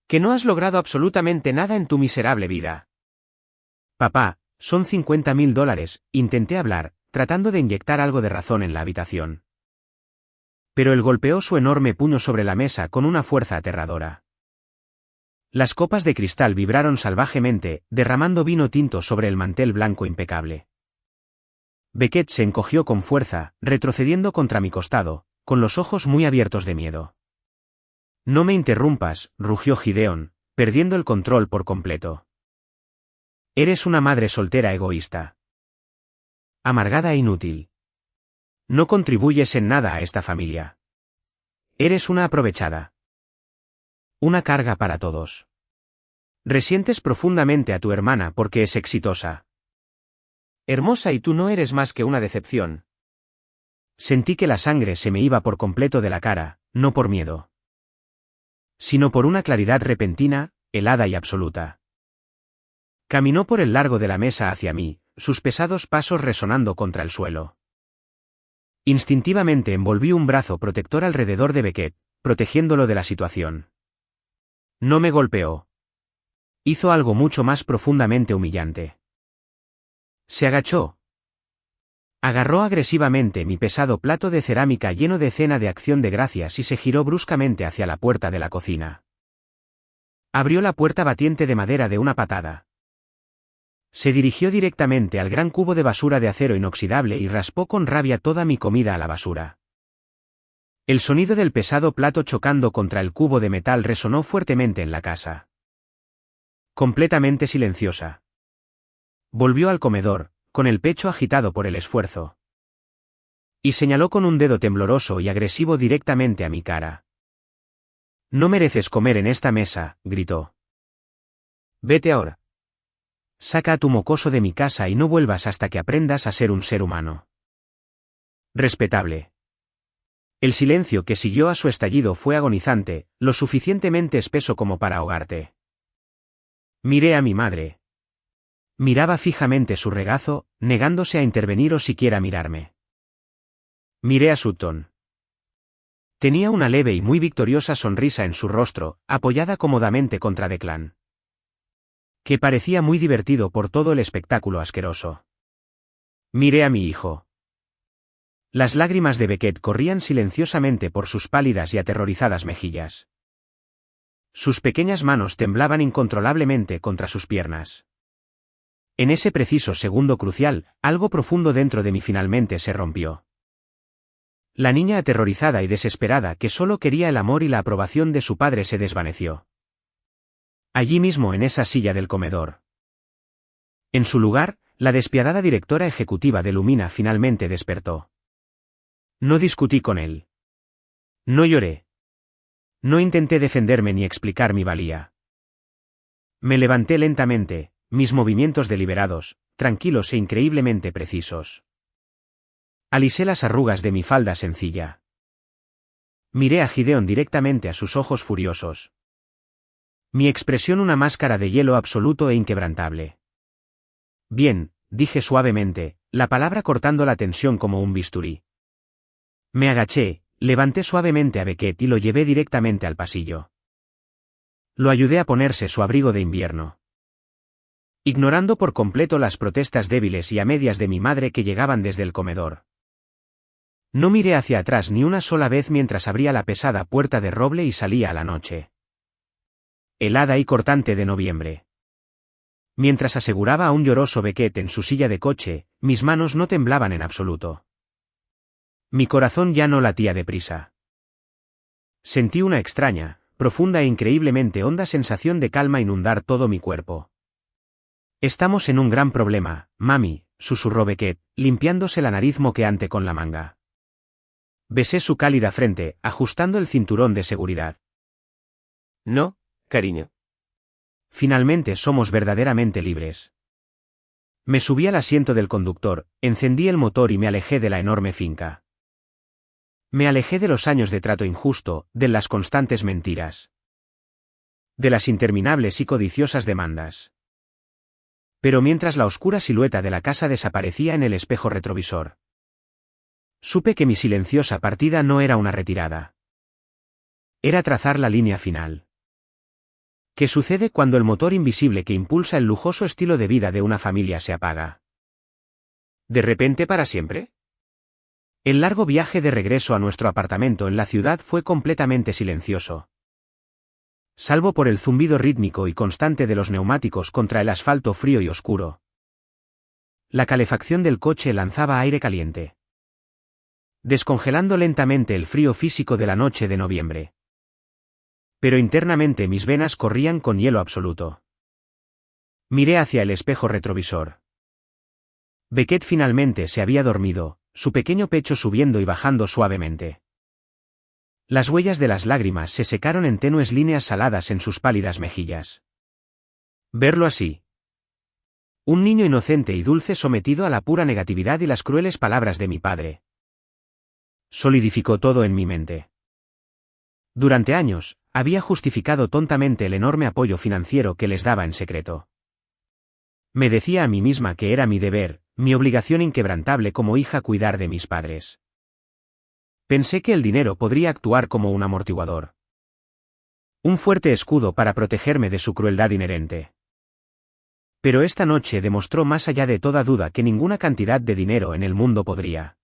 S1: Que no has logrado absolutamente nada en tu miserable vida. Papá, son $50.000, intenté hablar, tratando de inyectar algo de razón en la habitación. Pero él golpeó su enorme puño sobre la mesa con una fuerza aterradora. Las copas de cristal vibraron salvajemente, derramando vino tinto sobre el mantel blanco impecable. Beckett se encogió con fuerza, retrocediendo contra mi costado, con los ojos muy abiertos de miedo. No me interrumpas, rugió Gideon, perdiendo el control por completo. Eres una madre soltera egoísta. Amargada e inútil. No contribuyes en nada a esta familia. Eres una aprovechada. Una carga para todos. Resientes profundamente a tu hermana porque es exitosa. Hermosa y tú no eres más que una decepción. Sentí que la sangre se me iba por completo de la cara, no por miedo, sino por una claridad repentina, helada y absoluta. Caminó por el largo de la mesa hacia mí, sus pesados pasos resonando contra el suelo. Instintivamente envolví un brazo protector alrededor de Beckett, protegiéndolo de la situación. No me golpeó. Hizo algo mucho más profundamente humillante. Se agachó. Agarró agresivamente mi pesado plato de cerámica lleno de cena de acción de gracias y se giró bruscamente hacia la puerta de la cocina. Abrió la puerta batiente de madera de una patada. Se dirigió directamente al gran cubo de basura de acero inoxidable y raspó con rabia toda mi comida a la basura. El sonido del pesado plato chocando contra el cubo de metal resonó fuertemente en la casa. Completamente silenciosa. Volvió al comedor, con el pecho agitado por el esfuerzo. Y señaló con un dedo tembloroso y agresivo directamente a mi cara. «No mereces comer en esta mesa», gritó. «Vete ahora. Saca a tu mocoso de mi casa y no vuelvas hasta que aprendas a ser un ser humano. Respetable». El silencio que siguió a su estallido fue agonizante, lo suficientemente espeso como para ahogarte. Miré a mi madre. Miraba fijamente su regazo, negándose a intervenir o siquiera mirarme. Miré a Sutton. Tenía una leve y muy victoriosa sonrisa en su rostro, apoyada cómodamente contra Declan, que parecía muy divertido por todo el espectáculo asqueroso. Miré a mi hijo. Las lágrimas de Beckett corrían silenciosamente por sus pálidas y aterrorizadas mejillas. Sus pequeñas manos temblaban incontrolablemente contra sus piernas. En ese preciso segundo crucial, algo profundo dentro de mí finalmente se rompió. La niña aterrorizada y desesperada que solo quería el amor y la aprobación de su padre se desvaneció. Allí mismo en esa silla del comedor. En su lugar, la despiadada directora ejecutiva de Lumina finalmente despertó. No discutí con él. No lloré. No intenté defenderme ni explicar mi valía. Me levanté lentamente, mis movimientos deliberados, tranquilos e increíblemente precisos. Alisé las arrugas de mi falda sencilla. Miré a Gideon directamente a sus ojos furiosos. Mi expresión una máscara de hielo absoluto e inquebrantable. Bien, dije suavemente, la palabra cortando la tensión como un bisturí. Me agaché, levanté suavemente a Beckett y lo llevé directamente al pasillo. Lo ayudé a ponerse su abrigo de invierno. Ignorando por completo las protestas débiles y a medias de mi madre que llegaban desde el comedor. No miré hacia atrás ni una sola vez mientras abría la pesada puerta de roble y salía a la noche helada y cortante de noviembre. Mientras aseguraba a un lloroso Beckett en su silla de coche, mis manos no temblaban en absoluto. Mi corazón ya no latía deprisa. Sentí una extraña, profunda e increíblemente honda sensación de calma inundar todo mi cuerpo. «Estamos en un gran problema, mami», susurró Beckett, limpiándose la nariz moqueante con la manga. Besé su cálida frente, ajustando el cinturón de seguridad.
S2: No, cariño.
S1: Finalmente somos verdaderamente libres. Me subí al asiento del conductor, encendí el motor y me alejé de la enorme finca. Me alejé de los años de trato injusto, de las constantes mentiras, de las interminables y codiciosas demandas. Pero mientras la oscura silueta de la casa desaparecía en el espejo retrovisor, supe que mi silenciosa partida no era una retirada. Era trazar la línea final. ¿Qué sucede cuando el motor invisible que impulsa el lujoso estilo de vida de una familia se apaga? ¿De repente para siempre? El largo viaje de regreso a nuestro apartamento en la ciudad fue completamente silencioso. Salvo por el zumbido rítmico y constante de los neumáticos contra el asfalto frío y oscuro. La calefacción del coche lanzaba aire caliente, descongelando lentamente el frío físico de la noche de noviembre. Pero internamente mis venas corrían con hielo absoluto. Miré hacia el espejo retrovisor. Beckett finalmente se había dormido, su pequeño pecho subiendo y bajando suavemente. Las huellas de las lágrimas se secaron en tenues líneas saladas en sus pálidas mejillas. Verlo así. Un niño inocente y dulce sometido a la pura negatividad y las crueles palabras de mi padre. Solidificó todo en mi mente. Durante años, había justificado tontamente el enorme apoyo financiero que les daba en secreto. Me decía a mí misma que era mi deber, mi obligación inquebrantable como hija cuidar de mis padres. Pensé que el dinero podría actuar como un amortiguador. Un fuerte escudo para protegerme de su crueldad inherente. Pero esta noche demostró más allá de toda duda que ninguna cantidad de dinero en el mundo podría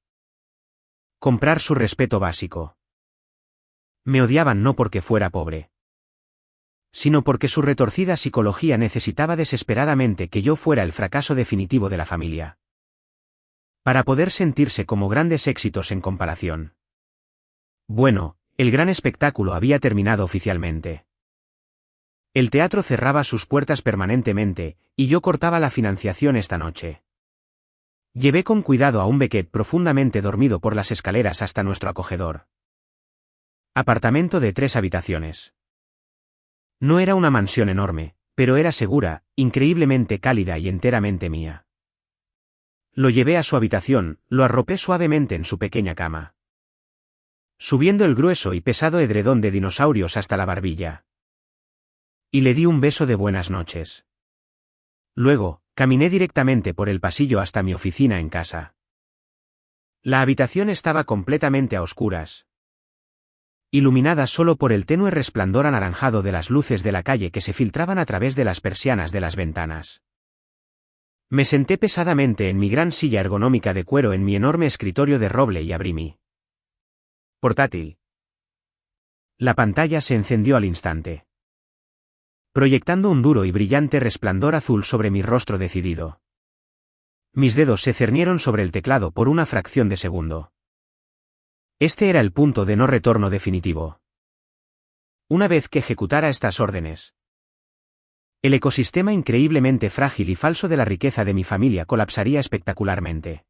S1: comprar su respeto básico. Me odiaban no porque fuera pobre, sino porque su retorcida psicología necesitaba desesperadamente que yo fuera el fracaso definitivo de la familia, para poder sentirse como grandes éxitos en comparación. Bueno, el gran espectáculo había terminado oficialmente. El teatro cerraba sus puertas permanentemente, y yo cortaba la financiación esta noche. Llevé con cuidado a un Beckett profundamente dormido por las escaleras hasta nuestro acogedor apartamento de 3 habitaciones. No era una mansión enorme, pero era segura, increíblemente cálida y enteramente mía. Lo llevé a su habitación, lo arropé suavemente en su pequeña cama, subiendo el grueso y pesado edredón de dinosaurios hasta la barbilla, y le di un beso de buenas noches. Luego, caminé directamente por el pasillo hasta mi oficina en casa. La habitación estaba completamente a oscuras, iluminada solo por el tenue resplandor anaranjado de las luces de la calle que se filtraban a través de las persianas de las ventanas. Me senté pesadamente en mi gran silla ergonómica de cuero en mi enorme escritorio de roble y abrí mi portátil. La pantalla se encendió al instante, proyectando un duro y brillante resplandor azul sobre mi rostro decidido. Mis dedos se cernieron sobre el teclado por una fracción de segundo. Este era el punto de no retorno definitivo. Una vez que ejecutara estas órdenes, el ecosistema increíblemente frágil y falso de la riqueza de mi familia colapsaría espectacularmente.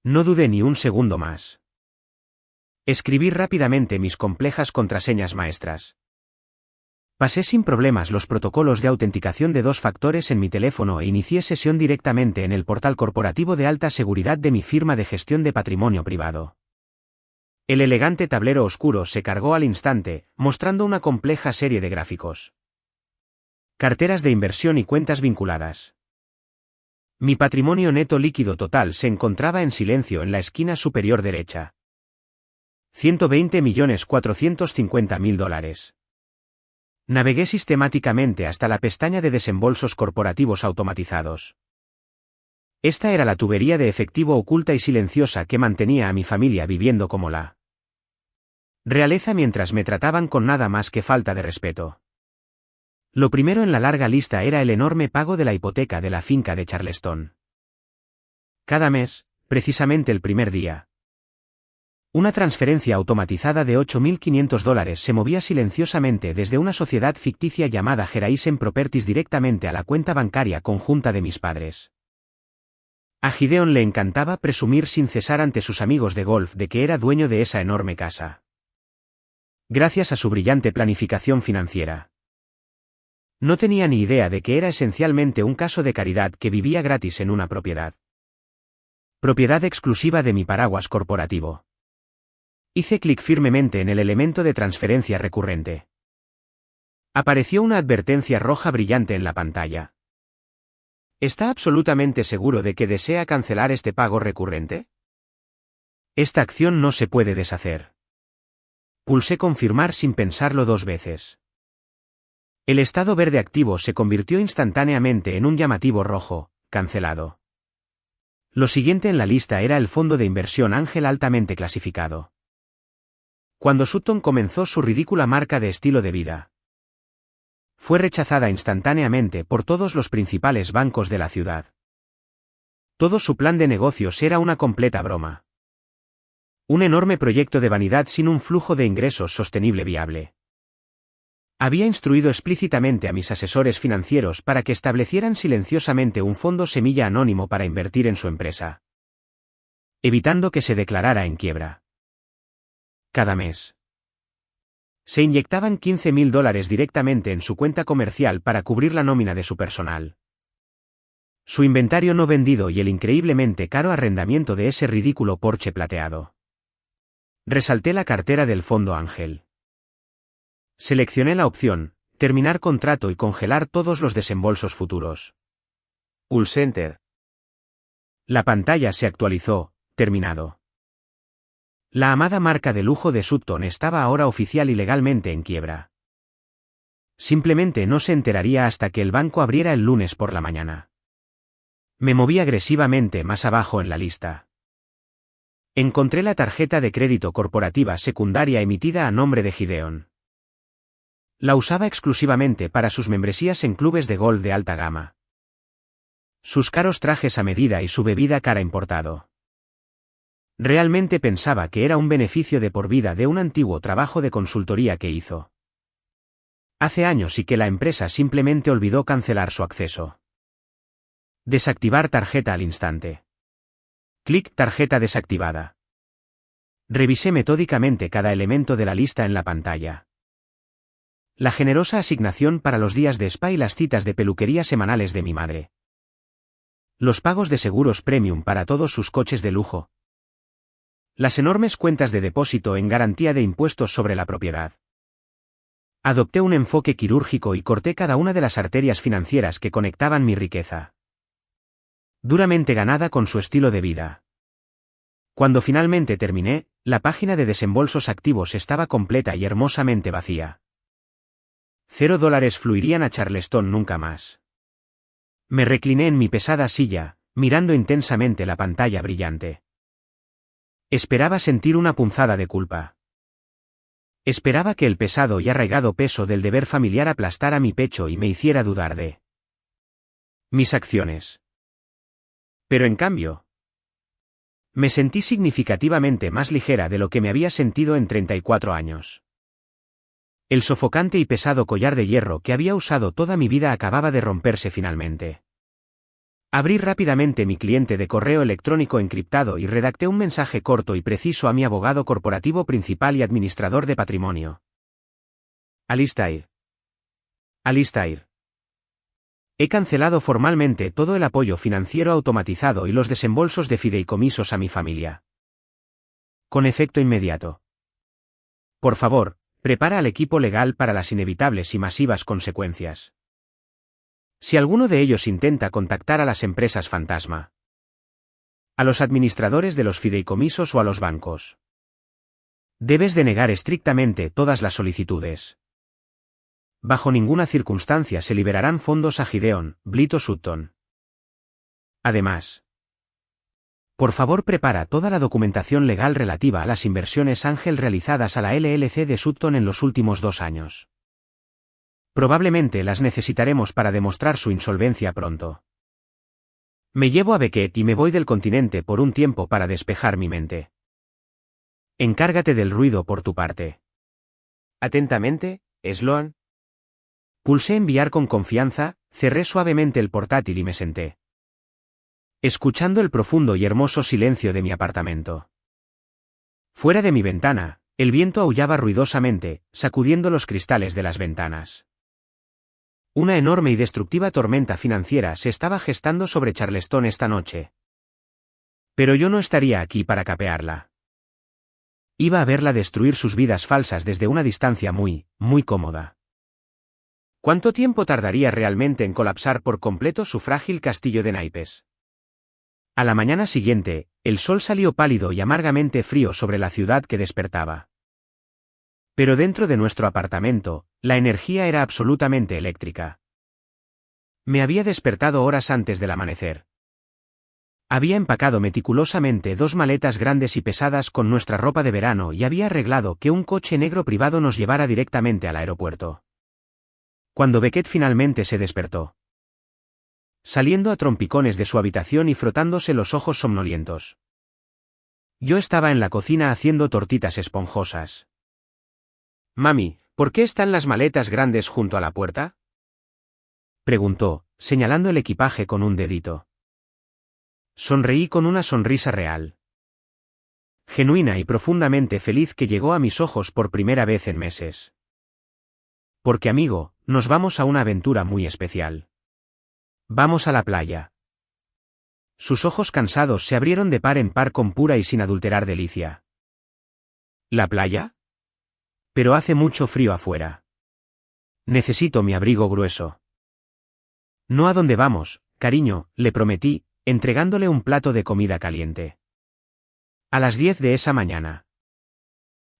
S1: No dudé ni un segundo más. Escribí rápidamente mis complejas contraseñas maestras. Pasé sin problemas los protocolos de autenticación de 2 factores en mi teléfono e inicié sesión directamente en el portal corporativo de alta seguridad de mi firma de gestión de patrimonio privado. El elegante tablero oscuro se cargó al instante, mostrando una compleja serie de gráficos, carteras de inversión y cuentas vinculadas. Mi patrimonio neto líquido total se encontraba en silencio en la esquina superior derecha. $120.450.000. Navegué sistemáticamente hasta la pestaña de desembolsos corporativos automatizados. Esta era la tubería de efectivo oculta y silenciosa que mantenía a mi familia viviendo como la realeza mientras me trataban con nada más que falta de respeto. Lo primero en la larga lista era el enorme pago de la hipoteca de la finca de Charleston. Cada mes, precisamente el primer día, una transferencia automatizada de $8.500 se movía silenciosamente desde una sociedad ficticia llamada Geraisen Properties directamente a la cuenta bancaria conjunta de mis padres. A Gideon le encantaba presumir sin cesar ante sus amigos de golf de que era dueño de esa enorme casa, gracias a su brillante planificación financiera. No tenía ni idea de que era esencialmente un caso de caridad que vivía gratis en una propiedad exclusiva de mi paraguas corporativo. Hice clic firmemente en el elemento de transferencia recurrente. Apareció una advertencia roja brillante en la pantalla. ¿Está absolutamente seguro de que desea cancelar este pago recurrente? Esta acción no se puede deshacer. Pulsé confirmar sin pensarlo 2 veces. El estado verde activo se convirtió instantáneamente en un llamativo rojo, cancelado. Lo siguiente en la lista era el fondo de inversión Ángel altamente clasificado. Cuando Sutton comenzó su ridícula marca de estilo de vida, fue rechazada instantáneamente por todos los principales bancos de la ciudad. Todo su plan de negocios era una completa broma. Un enorme proyecto de vanidad sin un flujo de ingresos sostenible viable. Había instruido explícitamente a mis asesores financieros para que establecieran silenciosamente un fondo semilla anónimo para invertir en su empresa, evitando que se declarara en quiebra. Cada mes se inyectaban $15.000 directamente en su cuenta comercial para cubrir la nómina de su personal, su inventario no vendido y el increíblemente caro arrendamiento de ese ridículo Porsche plateado. Resalté la cartera del fondo Ángel. Seleccioné la opción, terminar contrato y congelar todos los desembolsos futuros.
S2: Pulse Enter.
S1: La pantalla se actualizó, terminado. La amada marca de lujo de Sutton estaba ahora oficial y legalmente en quiebra. Simplemente no se enteraría hasta que el banco abriera el lunes por la mañana. Me moví agresivamente más abajo en la lista. Encontré la tarjeta de crédito corporativa secundaria emitida a nombre de Gideon. La usaba exclusivamente para sus membresías en clubes de golf de alta gama. Sus caros trajes a medida y su bebida cara importado. Realmente pensaba que era un beneficio de por vida de un antiguo trabajo de consultoría que hizo hace años y que la empresa simplemente olvidó cancelar su acceso. Desactivar tarjeta al instante. Clic tarjeta desactivada. Revisé metódicamente cada elemento de la lista en la pantalla. La generosa asignación para los días de spa y las citas de peluquería semanales de mi madre. Los pagos de seguros premium para todos sus coches de lujo. Las enormes cuentas de depósito en garantía de impuestos sobre la propiedad. Adopté un enfoque quirúrgico y corté cada una de las arterias financieras que conectaban mi riqueza, duramente ganada con su estilo de vida. Cuando finalmente terminé, la página de desembolsos activos estaba completa y hermosamente vacía. $0 fluirían a Charleston nunca más. Me recliné en mi pesada silla, mirando intensamente la pantalla brillante. Esperaba sentir una punzada de culpa. Esperaba que el pesado y arraigado peso del deber familiar aplastara mi pecho y me hiciera dudar de mis acciones. Pero en cambio, me sentí significativamente más ligera de lo que me había sentido en 34 años. El sofocante y pesado collar de hierro que había usado toda mi vida acababa de romperse finalmente. Abrí rápidamente mi cliente de correo electrónico encriptado y redacté un mensaje corto y preciso a mi abogado corporativo principal y administrador de patrimonio. Alistair. Alistair. He cancelado formalmente todo el apoyo financiero automatizado y los desembolsos de fideicomisos a mi familia. Con efecto inmediato. Por favor, prepara al equipo legal para las inevitables y masivas consecuencias. Si alguno de ellos intenta contactar a las empresas fantasma, a los administradores de los fideicomisos o a los bancos, debes denegar estrictamente todas las solicitudes. Bajo ninguna circunstancia se liberarán fondos a Gideon, Blitt o Sutton. Además, por favor prepara toda la documentación legal relativa a las inversiones ángel realizadas a la LLC de Sutton en los últimos 2 años. Probablemente las necesitaremos para demostrar su insolvencia pronto. Me llevo a Beckett y me voy del continente por un tiempo para despejar mi mente. Encárgate del ruido por tu parte.
S2: Atentamente, Sloan.
S1: Pulsé enviar con confianza, cerré suavemente el portátil y me senté, escuchando el profundo y hermoso silencio de mi apartamento. Fuera de mi ventana, el viento aullaba ruidosamente, sacudiendo los cristales de las ventanas. Una enorme y destructiva tormenta financiera se estaba gestando sobre Charleston esta noche. Pero yo no estaría aquí para capearla. Iba a verla destruir sus vidas falsas desde una distancia muy, muy cómoda. ¿Cuánto tiempo tardaría realmente en colapsar por completo su frágil castillo de naipes? A la mañana siguiente, el sol salió pálido y amargamente frío sobre la ciudad que despertaba. Pero dentro de nuestro apartamento, la energía era absolutamente eléctrica. Me había despertado horas antes del amanecer. Había empacado meticulosamente 2 maletas grandes y pesadas con nuestra ropa de verano y había arreglado que un coche negro privado nos llevara directamente al aeropuerto. Cuando Beckett finalmente se despertó, saliendo a trompicones de su habitación y frotándose los ojos somnolientos, yo estaba en la cocina haciendo tortitas esponjosas. «Mami, ¿por qué están las maletas grandes junto a la puerta?», preguntó, señalando el equipaje con un dedito. Sonreí con una sonrisa real, genuina y profundamente feliz que llegó a mis ojos por primera vez en meses. Porque amigo, nos vamos a una aventura muy especial. Vamos a la playa. Sus ojos cansados se abrieron de par en par con pura y sin adulterar delicia. ¿La playa? Pero hace mucho frío afuera. Necesito mi abrigo grueso. No a dónde vamos, cariño, le prometí, entregándole un plato de comida caliente. A las 10 de esa mañana.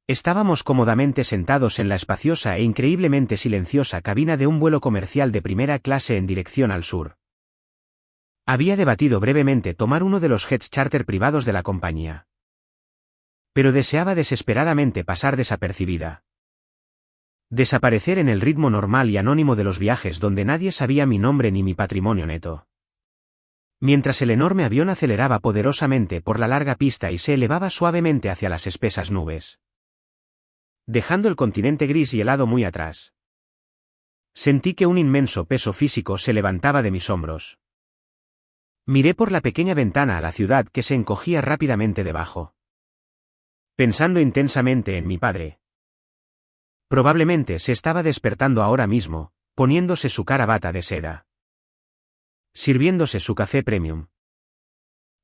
S1: Estábamos cómodamente sentados en la espaciosa e increíblemente silenciosa cabina de un vuelo comercial de primera clase en dirección al sur. Había debatido brevemente tomar uno de los jets charter privados de la compañía, pero deseaba desesperadamente pasar desapercibida. Desaparecer en el ritmo normal y anónimo de los viajes donde nadie sabía mi nombre ni mi patrimonio neto. Mientras el enorme avión aceleraba poderosamente por la larga pista y se elevaba suavemente hacia las espesas nubes, dejando el continente gris y helado muy atrás. Sentí que un inmenso peso físico se levantaba de mis hombros. Miré por la pequeña ventana a la ciudad que se encogía rápidamente debajo. Pensando intensamente en mi padre. Probablemente se estaba despertando ahora mismo, poniéndose su cara bata de seda, sirviéndose su café premium,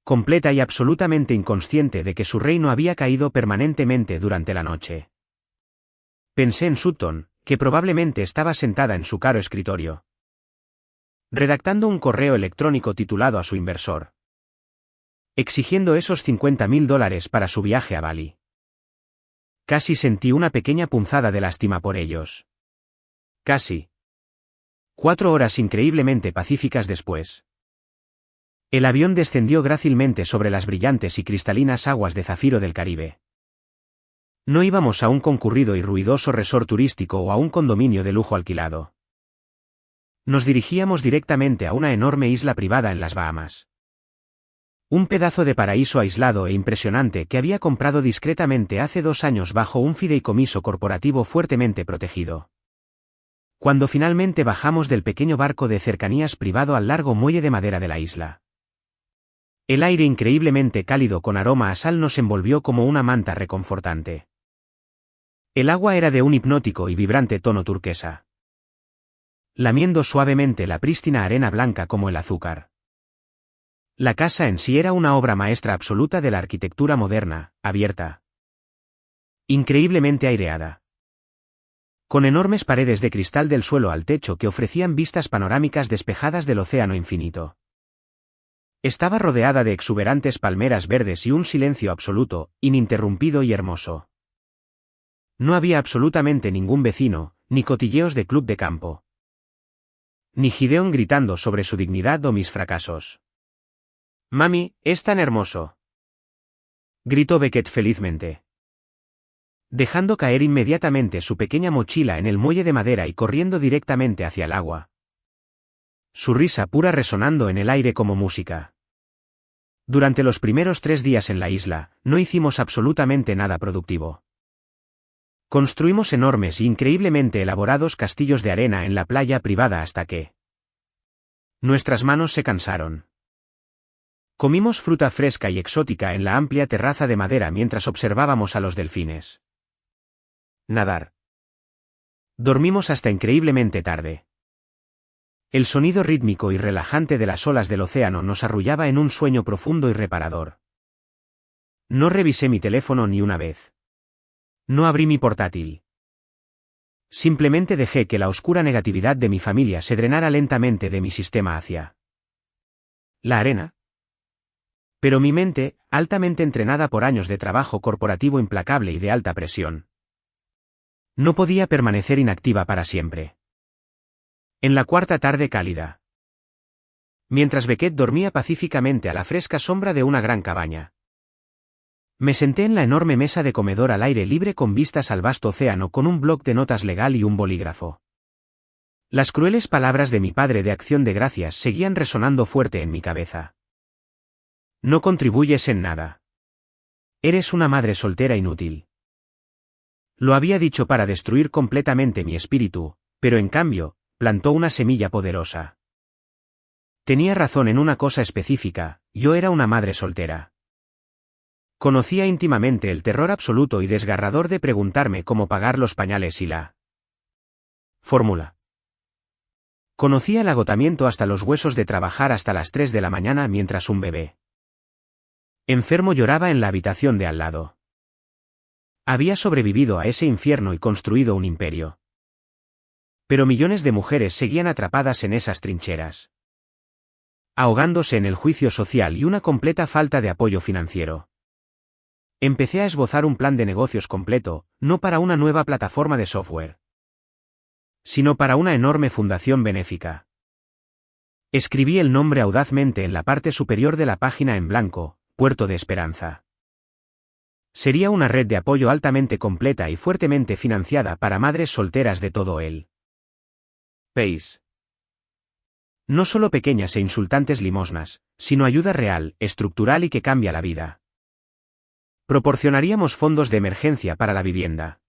S1: completa y absolutamente inconsciente de que su reino había caído permanentemente durante la noche. Pensé en Sutton, que probablemente estaba sentada en su caro escritorio, redactando un correo electrónico titulado a su inversor, exigiendo esos $50.000 para su viaje a Bali. Casi sentí una pequeña punzada de lástima por ellos. Casi. 4 horas increíblemente pacíficas después. El avión descendió grácilmente sobre las brillantes y cristalinas aguas de zafiro del Caribe. No íbamos a un concurrido y ruidoso resort turístico o a un condominio de lujo alquilado. Nos dirigíamos directamente a una enorme isla privada en las Bahamas. Un pedazo de paraíso aislado e impresionante que había comprado discretamente hace 2 años bajo un fideicomiso corporativo fuertemente protegido. Cuando finalmente bajamos del pequeño barco de cercanías privado al largo muelle de madera de la isla, el aire increíblemente cálido con aroma a sal nos envolvió como una manta reconfortante. El agua era de un hipnótico y vibrante tono turquesa, lamiendo suavemente la prístina arena blanca como el azúcar. La casa en sí era una obra maestra absoluta de la arquitectura moderna, abierta, increíblemente aireada, con enormes paredes de cristal del suelo al techo que ofrecían vistas panorámicas despejadas del océano infinito. Estaba rodeada de exuberantes palmeras verdes y un silencio absoluto, ininterrumpido y hermoso. No había absolutamente ningún vecino, ni cotilleos de club de campo, ni Gideon gritando sobre su dignidad o mis fracasos. «Mami, es tan hermoso», gritó Beckett felizmente, dejando caer inmediatamente su pequeña mochila en el muelle de madera y corriendo directamente hacia el agua. Su risa pura resonando en el aire como música. Durante los primeros 3 días en la isla, no hicimos absolutamente nada productivo. Construimos enormes e increíblemente elaborados castillos de arena en la playa privada hasta que nuestras manos se cansaron. Comimos fruta fresca y exótica en la amplia terraza de madera mientras observábamos a los delfines nadar. Dormimos hasta increíblemente tarde. El sonido rítmico y relajante de las olas del océano nos arrullaba en un sueño profundo y reparador. No revisé mi teléfono ni una vez. No abrí mi portátil. Simplemente dejé que la oscura negatividad de mi familia se drenara lentamente de mi sistema hacia la arena. Pero mi mente, altamente entrenada por años de trabajo corporativo implacable y de alta presión, no podía permanecer inactiva para siempre. En la cuarta tarde cálida, mientras Beckett dormía pacíficamente a la fresca sombra de una gran cabaña, me senté en la enorme mesa de comedor al aire libre con vistas al vasto océano con un bloc de notas legal y un bolígrafo. Las crueles palabras de mi padre de acción de gracias seguían resonando fuerte en mi cabeza. No contribuyes en nada. Eres una madre soltera inútil. Lo había dicho para destruir completamente mi espíritu, pero en cambio, plantó una semilla poderosa. Tenía razón en una cosa específica, yo era una madre soltera. Conocía íntimamente el terror absoluto y desgarrador de preguntarme cómo pagar los pañales y la fórmula. Conocía el agotamiento hasta los huesos de trabajar hasta las 3 de la mañana mientras un bebé enfermo lloraba en la habitación de al lado. Había sobrevivido a ese infierno y construido un imperio. Pero millones de mujeres seguían atrapadas en esas trincheras, ahogándose en el juicio social y una completa falta de apoyo financiero. Empecé a esbozar un plan de negocios completo, no para una nueva plataforma de software, sino para una enorme fundación benéfica. Escribí el nombre audazmente en la parte superior de la página en blanco, Puerto de Esperanza. Sería una red de apoyo altamente completa y fuertemente financiada para madres solteras de todo el país. No solo pequeñas e insultantes limosnas, sino ayuda real, estructural y que cambia la vida. Proporcionaríamos fondos de emergencia para la vivienda,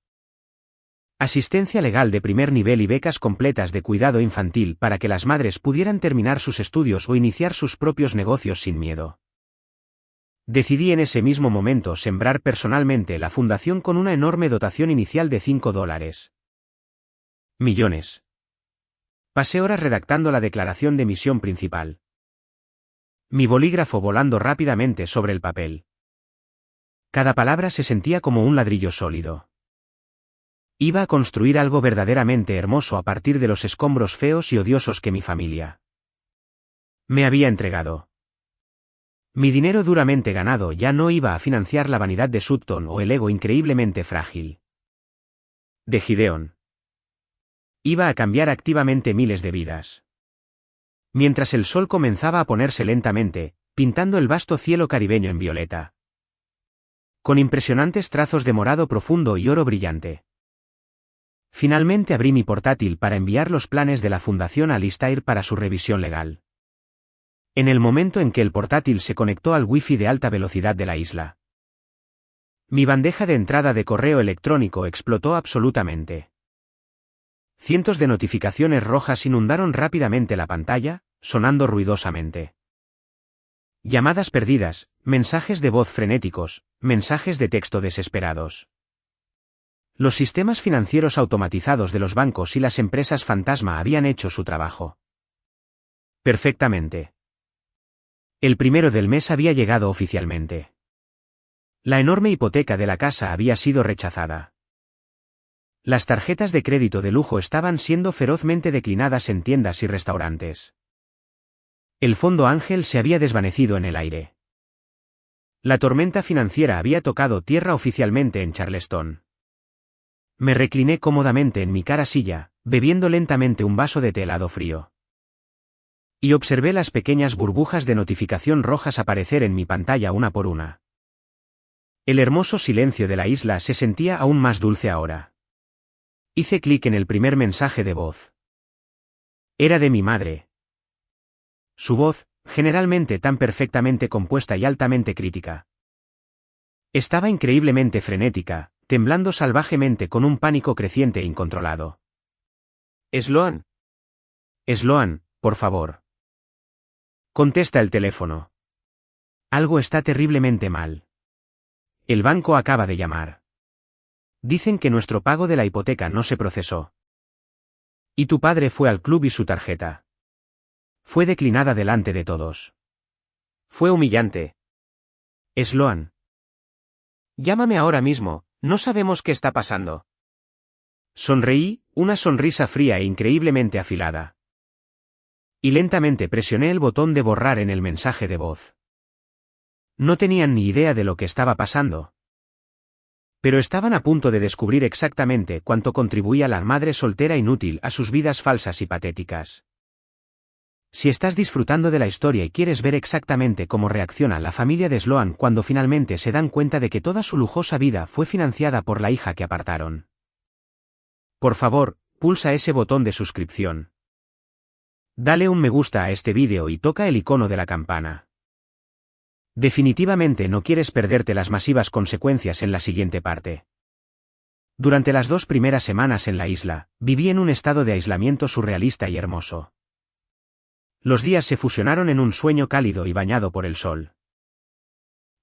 S1: asistencia legal de primer nivel y becas completas de cuidado infantil para que las madres pudieran terminar sus estudios o iniciar sus propios negocios sin miedo. Decidí en ese mismo momento sembrar personalmente la fundación con una enorme dotación inicial de $5 millones. Pasé horas redactando la declaración de misión principal. Mi bolígrafo volando rápidamente sobre el papel. Cada palabra se sentía como un ladrillo sólido. Iba a construir algo verdaderamente hermoso a partir de los escombros feos y odiosos que mi familia me había entregado. Mi dinero duramente ganado ya no iba a financiar la vanidad de Sutton o el ego increíblemente frágil de Gideon. Iba a cambiar activamente miles de vidas. Mientras el sol comenzaba a ponerse lentamente, pintando el vasto cielo caribeño en violeta, con impresionantes trazos de morado profundo y oro brillante. Finalmente abrí mi portátil para enviar los planes de la fundación a Alistair para su revisión legal. En el momento en que el portátil se conectó al wifi de alta velocidad de la isla, mi bandeja de entrada de correo electrónico explotó absolutamente. Cientos de notificaciones rojas inundaron rápidamente la pantalla, sonando ruidosamente. Llamadas perdidas, mensajes de voz frenéticos, mensajes de texto desesperados. Los sistemas financieros automatizados de los bancos y las empresas fantasma habían hecho su trabajo perfectamente. El primero del mes había llegado oficialmente. La enorme hipoteca de la casa había sido rechazada. Las tarjetas de crédito de lujo estaban siendo ferozmente declinadas en tiendas y restaurantes. El fondo ángel se había desvanecido en el aire. La tormenta financiera había tocado tierra oficialmente en Charleston. Me recliné cómodamente en mi cara silla, bebiendo lentamente un vaso de té helado frío. Y observé las pequeñas burbujas de notificación rojas aparecer en mi pantalla una por una. El hermoso silencio de la isla se sentía aún más dulce ahora. Hice clic en el primer mensaje de voz. Era de mi madre. Su voz, generalmente tan perfectamente compuesta y altamente crítica, estaba increíblemente frenética, temblando salvajemente con un pánico creciente e incontrolado.
S2: Sloan.
S1: Sloan, por favor. Contesta el teléfono. Algo está terriblemente mal. El banco acaba de llamar. Dicen que nuestro pago de la hipoteca no se procesó. Y tu padre fue al club y su tarjeta fue declinada delante de todos.
S2: Fue humillante.
S1: Sloan.
S2: Llámame ahora mismo, no sabemos qué está pasando.
S1: Sonreí, una sonrisa fría e increíblemente afilada. Y lentamente presioné el botón de borrar en el mensaje de voz. No tenían ni idea de lo que estaba pasando. Pero estaban a punto de descubrir exactamente cuánto contribuía la madre soltera inútil a sus vidas falsas y patéticas. Si estás disfrutando de la historia y quieres ver exactamente cómo reacciona la familia de Sloan cuando finalmente se dan cuenta de que toda su lujosa vida fue financiada por la hija que apartaron, por favor, pulsa ese botón de suscripción. Dale un me gusta a este vídeo y toca el icono de la campana. Definitivamente no quieres perderte las masivas consecuencias en la siguiente parte. Durante las 2 primeras semanas en la isla, viví en un estado de aislamiento surrealista y hermoso. Los días se fusionaron en un sueño cálido y bañado por el sol.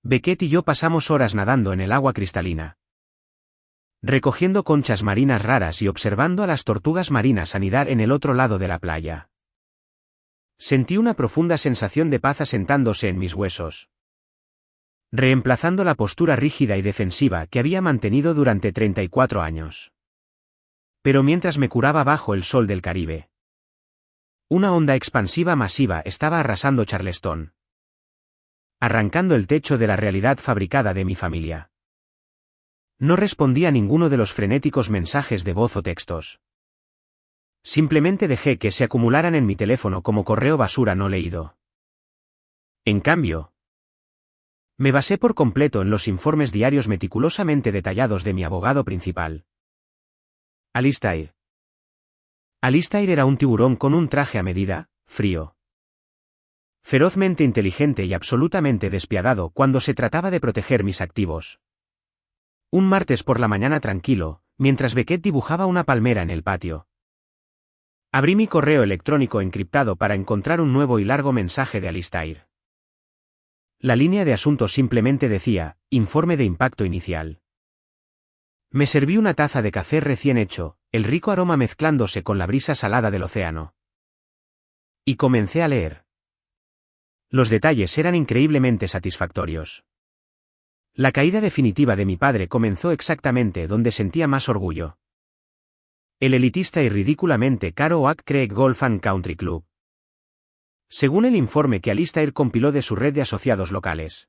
S1: Beckett y yo pasamos horas nadando en el agua cristalina, recogiendo conchas marinas raras y observando a las tortugas marinas anidar en el otro lado de la playa. Sentí una profunda sensación de paz asentándose en mis huesos, reemplazando la postura rígida y defensiva que había mantenido durante 34 años. Pero mientras me curaba bajo el sol del Caribe, una onda expansiva masiva estaba arrasando Charleston, arrancando el techo de la realidad fabricada de mi familia. No respondí a ninguno de los frenéticos mensajes de voz o textos. Simplemente dejé que se acumularan en mi teléfono como correo basura no leído. En cambio, Me basé por completo en los informes diarios meticulosamente detallados de mi abogado principal. Alistair. Alistair era un tiburón con un traje a medida, frío. Ferozmente inteligente y absolutamente despiadado cuando se trataba de proteger mis activos. Un martes por la mañana tranquilo, mientras Beckett dibujaba una palmera en el patio. Abrí mi correo electrónico encriptado para encontrar un nuevo y largo mensaje de Alistair. La línea de asuntos simplemente decía, informe de impacto inicial. Me serví una taza de café recién hecho, el rico aroma mezclándose con la brisa salada del océano. Y comencé a leer. Los detalles eran increíblemente satisfactorios. La caída definitiva de mi padre comenzó exactamente donde sentía más orgullo. El elitista y ridículamente caro Oak Creek Golf and Country Club. Según el informe que Alistair compiló de su red de asociados locales.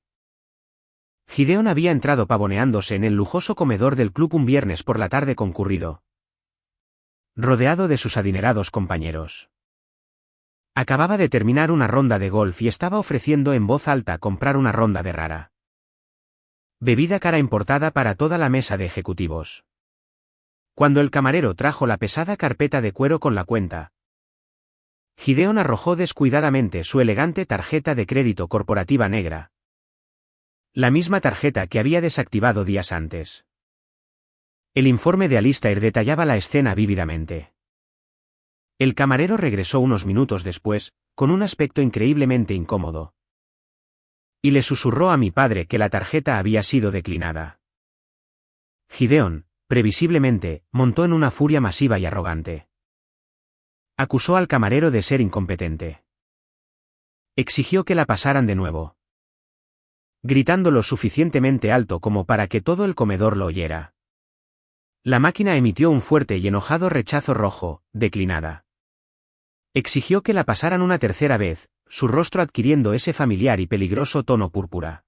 S1: Gideon había entrado pavoneándose en el lujoso comedor del club un viernes por la tarde concurrido. Rodeado de sus adinerados compañeros. Acababa de terminar una ronda de golf y estaba ofreciendo en voz alta comprar una ronda de rara bebida cara importada para toda la mesa de ejecutivos. Cuando el camarero trajo la pesada carpeta de cuero con la cuenta, Gideon arrojó descuidadamente su elegante tarjeta de crédito corporativa negra. La misma tarjeta que había desactivado días antes. El informe de Alistair detallaba la escena vívidamente. El camarero regresó unos minutos después, con un aspecto increíblemente incómodo. Y le susurró a mi padre que la tarjeta había sido declinada. Gideon, previsiblemente, montó en una furia masiva y arrogante. Acusó al camarero de ser incompetente. Exigió que la pasaran de nuevo. Gritando lo suficientemente alto como para que todo el comedor lo oyera. La máquina emitió un fuerte y enojado rechazo rojo, declinada. Exigió que la pasaran una tercera vez, su rostro adquiriendo ese familiar y peligroso tono púrpura.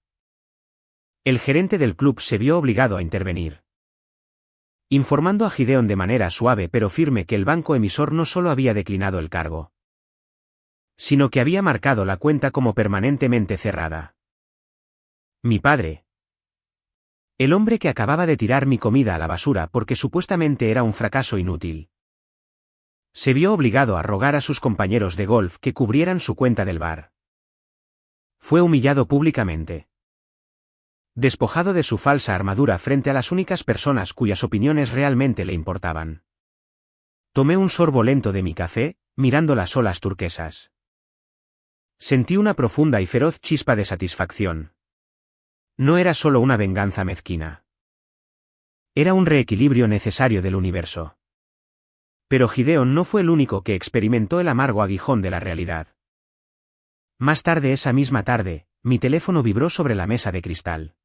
S1: El gerente del club se vio obligado a intervenir. Informando a Gideon de manera suave pero firme que el banco emisor no solo había declinado el cargo, sino que había marcado la cuenta como permanentemente cerrada. Mi padre. El hombre que acababa de tirar mi comida a la basura porque supuestamente era un fracaso inútil. Se vio obligado a rogar a sus compañeros de golf que cubrieran su cuenta del bar. Fue humillado públicamente. Despojado de su falsa armadura frente a las únicas personas cuyas opiniones realmente le importaban. Tomé un sorbo lento de mi café, mirando las olas turquesas. Sentí una profunda y feroz chispa de satisfacción. No era solo una venganza mezquina. Era un reequilibrio necesario del universo. Pero Gideon no fue el único que experimentó el amargo aguijón de la realidad. Más tarde esa misma tarde, mi teléfono vibró sobre la mesa de cristal.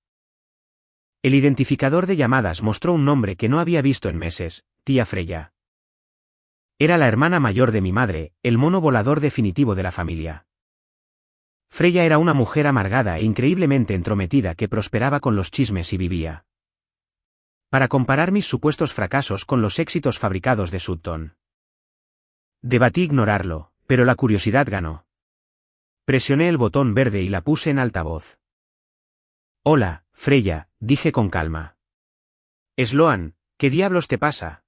S1: El identificador de llamadas mostró un nombre que no había visto en meses, tía Freya. Era la hermana mayor de mi madre, el mono volador definitivo de la familia. Freya era una mujer amargada e increíblemente entrometida que prosperaba con los chismes y vivía para comparar mis supuestos fracasos con los éxitos fabricados de Sutton. Debatí ignorarlo, pero la curiosidad ganó. Presioné el botón verde y la puse en altavoz. Hola, Freya, dije con calma. Sloan, ¿qué diablos te pasa?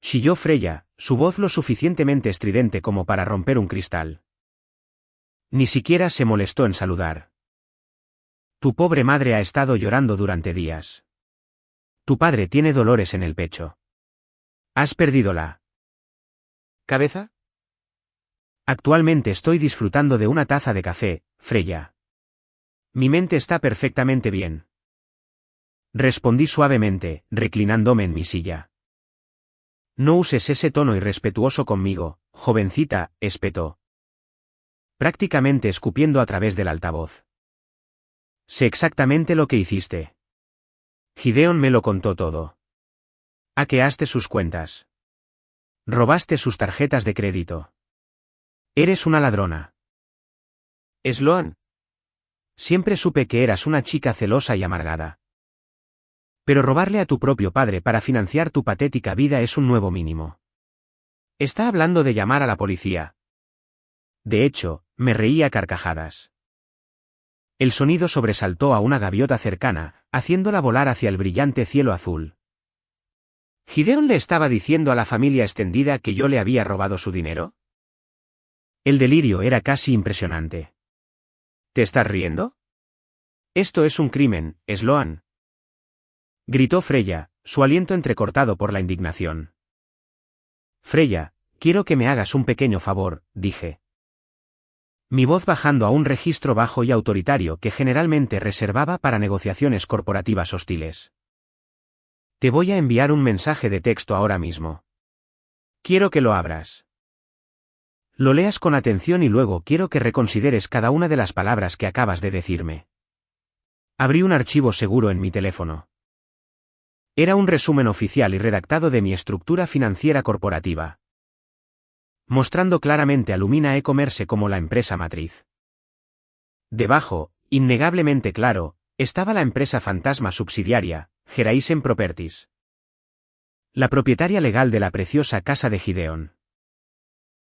S1: Chilló Freya, su voz lo suficientemente estridente como para romper un cristal. Ni siquiera se molestó en saludar. Tu pobre madre ha estado llorando durante días. Tu padre tiene dolores en el pecho. ¿Has perdido la cabeza? Actualmente estoy disfrutando de una taza de café, Freya. Mi mente está perfectamente bien. Respondí suavemente, reclinándome en mi silla. No uses ese tono irrespetuoso conmigo, jovencita, espetó. Prácticamente escupiendo a través del altavoz. Sé exactamente lo que hiciste. Gideon me lo contó todo. Hackeaste sus cuentas. Robaste sus tarjetas de crédito. Eres una ladrona. Sloan. Siempre supe que eras una chica celosa y amargada. Pero robarle a tu propio padre para financiar tu patética vida es un nuevo mínimo. Está hablando de llamar a la policía. De hecho, me reí a carcajadas. El sonido sobresaltó a una gaviota cercana, haciéndola volar hacia el brillante cielo azul. ¿Gideon le estaba diciendo a la familia extendida que yo le había robado su dinero? El delirio era casi impresionante. ¿Te estás riendo? Esto es un crimen, Sloan. Gritó Freya, su aliento entrecortado por la indignación. Freya, quiero que me hagas un pequeño favor, dije. Mi voz bajando a un registro bajo y autoritario que generalmente reservaba para negociaciones corporativas hostiles. Te voy a enviar un mensaje de texto ahora mismo. Quiero que lo abras. Lo leas con atención y luego quiero que reconsideres cada una de las palabras que acabas de decirme. Abrí un archivo seguro en mi teléfono. Era un resumen oficial y redactado de mi estructura financiera corporativa, mostrando claramente a Lumina e-commerce como la empresa matriz. Debajo, innegablemente claro, estaba la empresa fantasma subsidiaria, Geraisen Properties, la propietaria legal de la preciosa casa de Gideon.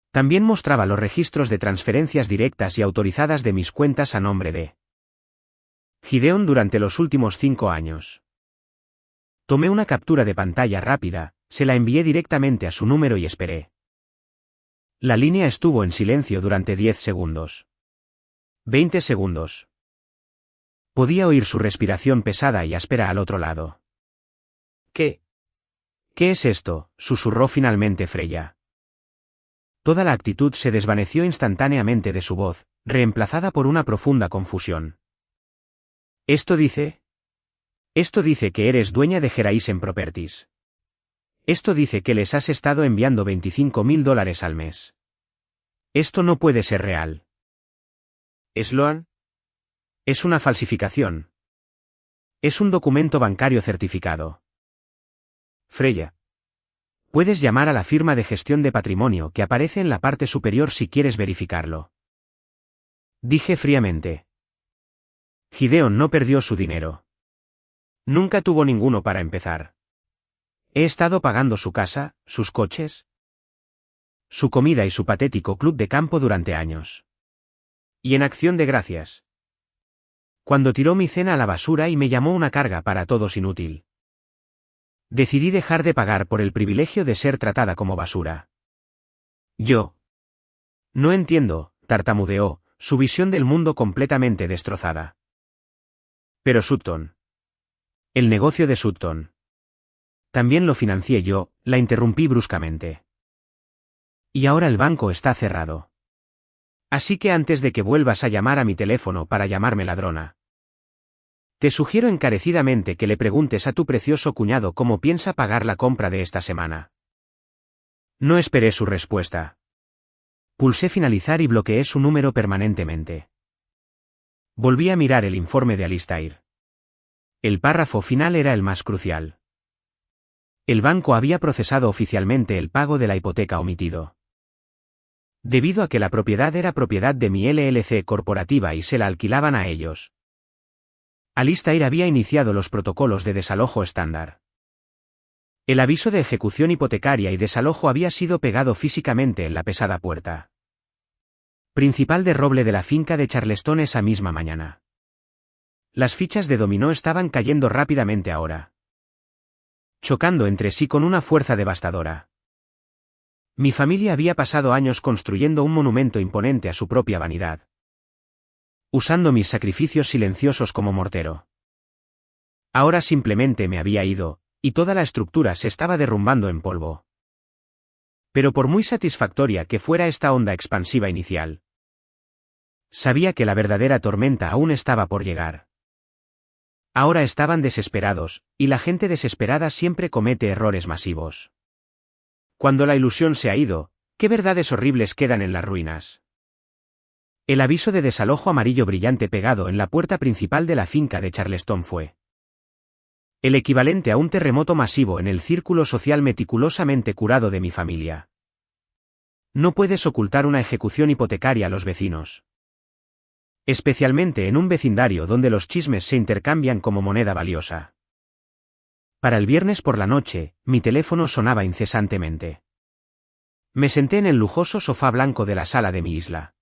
S1: También mostraba los registros de transferencias directas y autorizadas de mis cuentas a nombre de Gideon durante los últimos 5 años. Tomé una captura de pantalla rápida, se la envié directamente a su número y esperé. La línea estuvo en silencio durante 10 segundos. 20 segundos. Podía oír su respiración pesada y áspera al otro lado. ¿Qué? ¿Qué es esto?, susurró finalmente Freya. Toda la actitud se desvaneció instantáneamente de su voz, reemplazada por una profunda confusión. Esto dice que eres dueña de Geraisen Properties. Esto dice que les has estado enviando $25.000 al mes. Esto no puede ser real. ¿Sloan? Es una falsificación. Es un documento bancario certificado. Freya. Puedes llamar a la firma de gestión de patrimonio que aparece en la parte superior si quieres verificarlo. Dije fríamente. Gideon no perdió su dinero. Nunca tuvo ninguno para empezar. He estado pagando su casa, sus coches, su comida y su patético club de campo durante años. Y en acción de gracias, cuando tiró mi cena a la basura y me llamó una carga para todos inútil, decidí dejar de pagar por el privilegio de ser tratada como basura. Yo no entiendo, tartamudeó, su visión del mundo completamente destrozada. Pero Sutton. El negocio de Sutton. También lo financié yo, la interrumpí bruscamente. Y ahora el banco está cerrado. Así que antes de que vuelvas a llamar a mi teléfono para llamarme ladrona, te sugiero encarecidamente que le preguntes a tu precioso cuñado cómo piensa pagar la compra de esta semana. No esperé su respuesta. Pulsé finalizar y bloqueé su número permanentemente. Volví a mirar el informe de Alistair. El párrafo final era el más crucial. El banco había procesado oficialmente el pago de la hipoteca omitido. Debido a que la propiedad era propiedad de mi LLC corporativa y se la alquilaban a ellos. Alistair había iniciado los protocolos de desalojo estándar. El aviso de ejecución hipotecaria y desalojo había sido pegado físicamente en la pesada puerta principal de roble de la finca de Charleston esa misma mañana. Las fichas de dominó estaban cayendo rápidamente ahora, chocando entre sí con una fuerza devastadora. Mi familia había pasado años construyendo un monumento imponente a su propia vanidad, usando mis sacrificios silenciosos como mortero. Ahora simplemente me había ido, y toda la estructura se estaba derrumbando en polvo. Pero por muy satisfactoria que fuera esta onda expansiva inicial, sabía que la verdadera tormenta aún estaba por llegar. Ahora estaban desesperados, y la gente desesperada siempre comete errores masivos. Cuando la ilusión se ha ido, ¿qué verdades horribles quedan en las ruinas? El aviso de desalojo amarillo brillante pegado en la puerta principal de la finca de Charleston fue el equivalente a un terremoto masivo en el círculo social meticulosamente curado de mi familia. No puedes ocultar una ejecución hipotecaria a los vecinos, especialmente en un vecindario donde los chismes se intercambian como moneda valiosa. Para el viernes por la noche, mi teléfono sonaba incesantemente. Me senté en el lujoso sofá blanco de la sala de mi isla.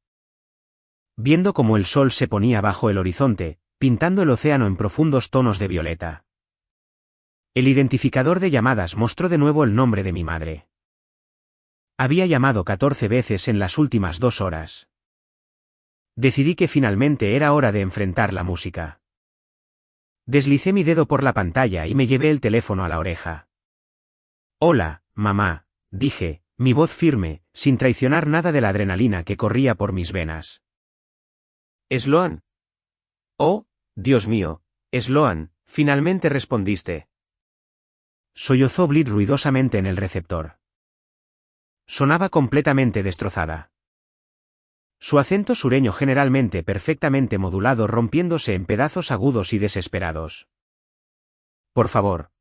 S1: viendo cómo el sol se ponía bajo el horizonte, pintando el océano en profundos tonos de violeta. El identificador de llamadas mostró de nuevo el nombre de mi madre. Había llamado 14 veces en las últimas 2 horas. Decidí que finalmente era hora de enfrentar la música. Deslicé mi dedo por la pantalla y me llevé el teléfono a la oreja. «Hola, mamá», dije, mi voz firme, sin traicionar nada de la adrenalina que corría por mis venas.
S2: «Sloan». «Oh, Dios mío, Sloan, finalmente respondiste».
S1: Sollozó Blythe ruidosamente en el receptor. Sonaba completamente destrozada. Su acento sureño generalmente perfectamente modulado rompiéndose en pedazos agudos y desesperados. «Por favor.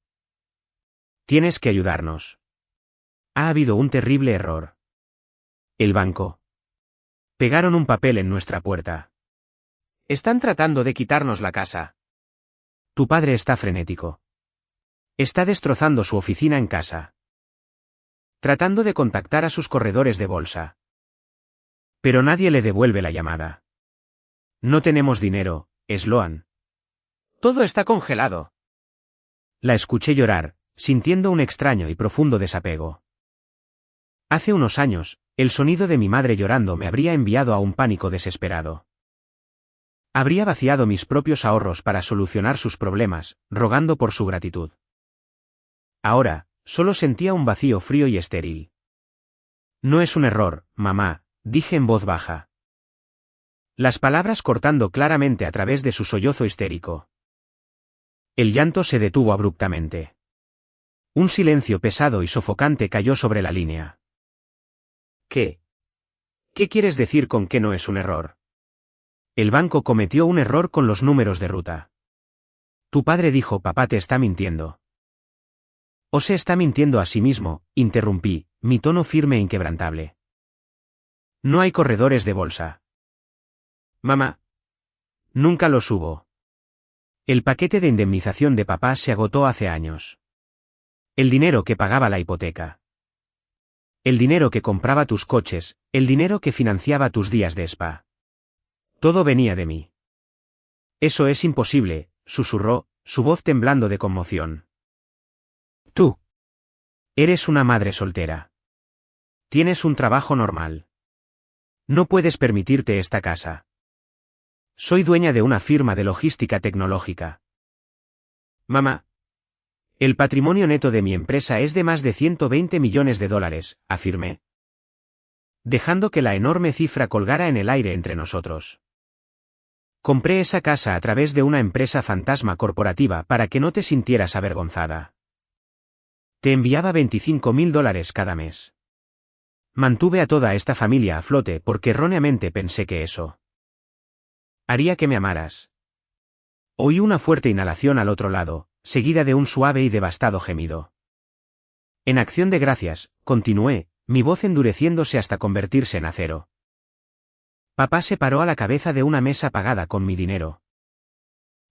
S1: Tienes que ayudarnos. Ha habido un terrible error. El banco. Pegaron un papel en nuestra puerta.
S2: Están tratando de quitarnos la casa».
S1: Tu padre está frenético. Está destrozando su oficina en casa. Tratando de contactar a sus corredores de bolsa. Pero nadie le devuelve la llamada. No tenemos dinero, Sloan.
S2: Todo está congelado.
S1: La escuché llorar, sintiendo un extraño y profundo desapego. Hace unos años, el sonido de mi madre llorando me habría enviado a un pánico desesperado. Habría vaciado mis propios ahorros para solucionar sus problemas, rogando por su gratitud. Ahora, solo sentía un vacío frío y estéril. No es un error, mamá, dije en voz baja. Las palabras cortando claramente a través de su sollozo histérico. El llanto se detuvo abruptamente. Un silencio pesado y sofocante cayó sobre la línea. ¿Qué? ¿Qué quieres decir con que no es un error? El banco cometió un error con los números de ruta. Tu padre dijo papá te está mintiendo. O se está mintiendo a sí mismo, interrumpí, mi tono firme e inquebrantable. No hay corredores de bolsa.
S2: Mamá.
S1: Nunca los hubo. El paquete de indemnización de papá se agotó hace años. El dinero que pagaba la hipoteca. El dinero que compraba tus coches, el dinero que financiaba tus días de spa. Todo venía de mí. Eso es imposible, susurró, su voz temblando de conmoción. Tú. Eres una madre soltera. Tienes un trabajo normal. No puedes permitirte esta casa. Soy dueña de una firma de logística tecnológica.
S2: Mamá.
S1: El patrimonio neto de mi empresa es de más de 120 millones de dólares, afirmé. Dejando que la enorme cifra colgara en el aire entre nosotros. Compré esa casa a través de una empresa fantasma corporativa para que no te sintieras avergonzada. Te enviaba $25,000 cada mes. Mantuve a toda esta familia a flote porque erróneamente pensé que eso haría que me amaras. Oí una fuerte inhalación al otro lado, seguida de un suave y devastado gemido. En acción de gracias, continué, mi voz endureciéndose hasta convertirse en acero. Papá se paró a la cabeza de una mesa pagada con mi dinero.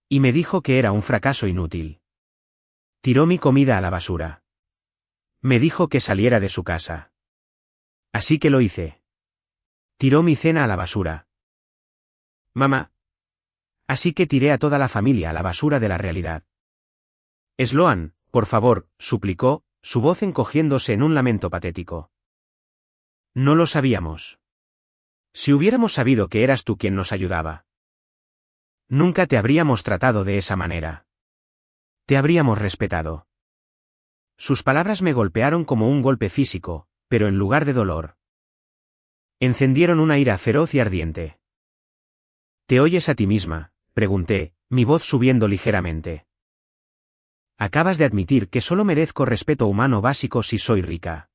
S1: Y me dijo que era un fracaso inútil. Tiró mi comida a la basura. Me dijo que saliera de su casa. Así que lo hice. Tiró mi cena a la basura.
S2: Mamá.
S1: Así que tiré a toda la familia a la basura de la realidad. Sloan, por favor, suplicó, su voz encogiéndose en un lamento patético. No lo sabíamos. Si hubiéramos sabido que eras tú quien nos ayudaba. Nunca te habríamos tratado de esa manera. Te habríamos respetado. Sus palabras me golpearon como un golpe físico, pero en lugar de dolor. Encendieron una ira feroz y ardiente. ¿Te oyes a ti misma?, pregunté, mi voz subiendo ligeramente. Acabas de admitir que solo merezco respeto humano básico si soy rica.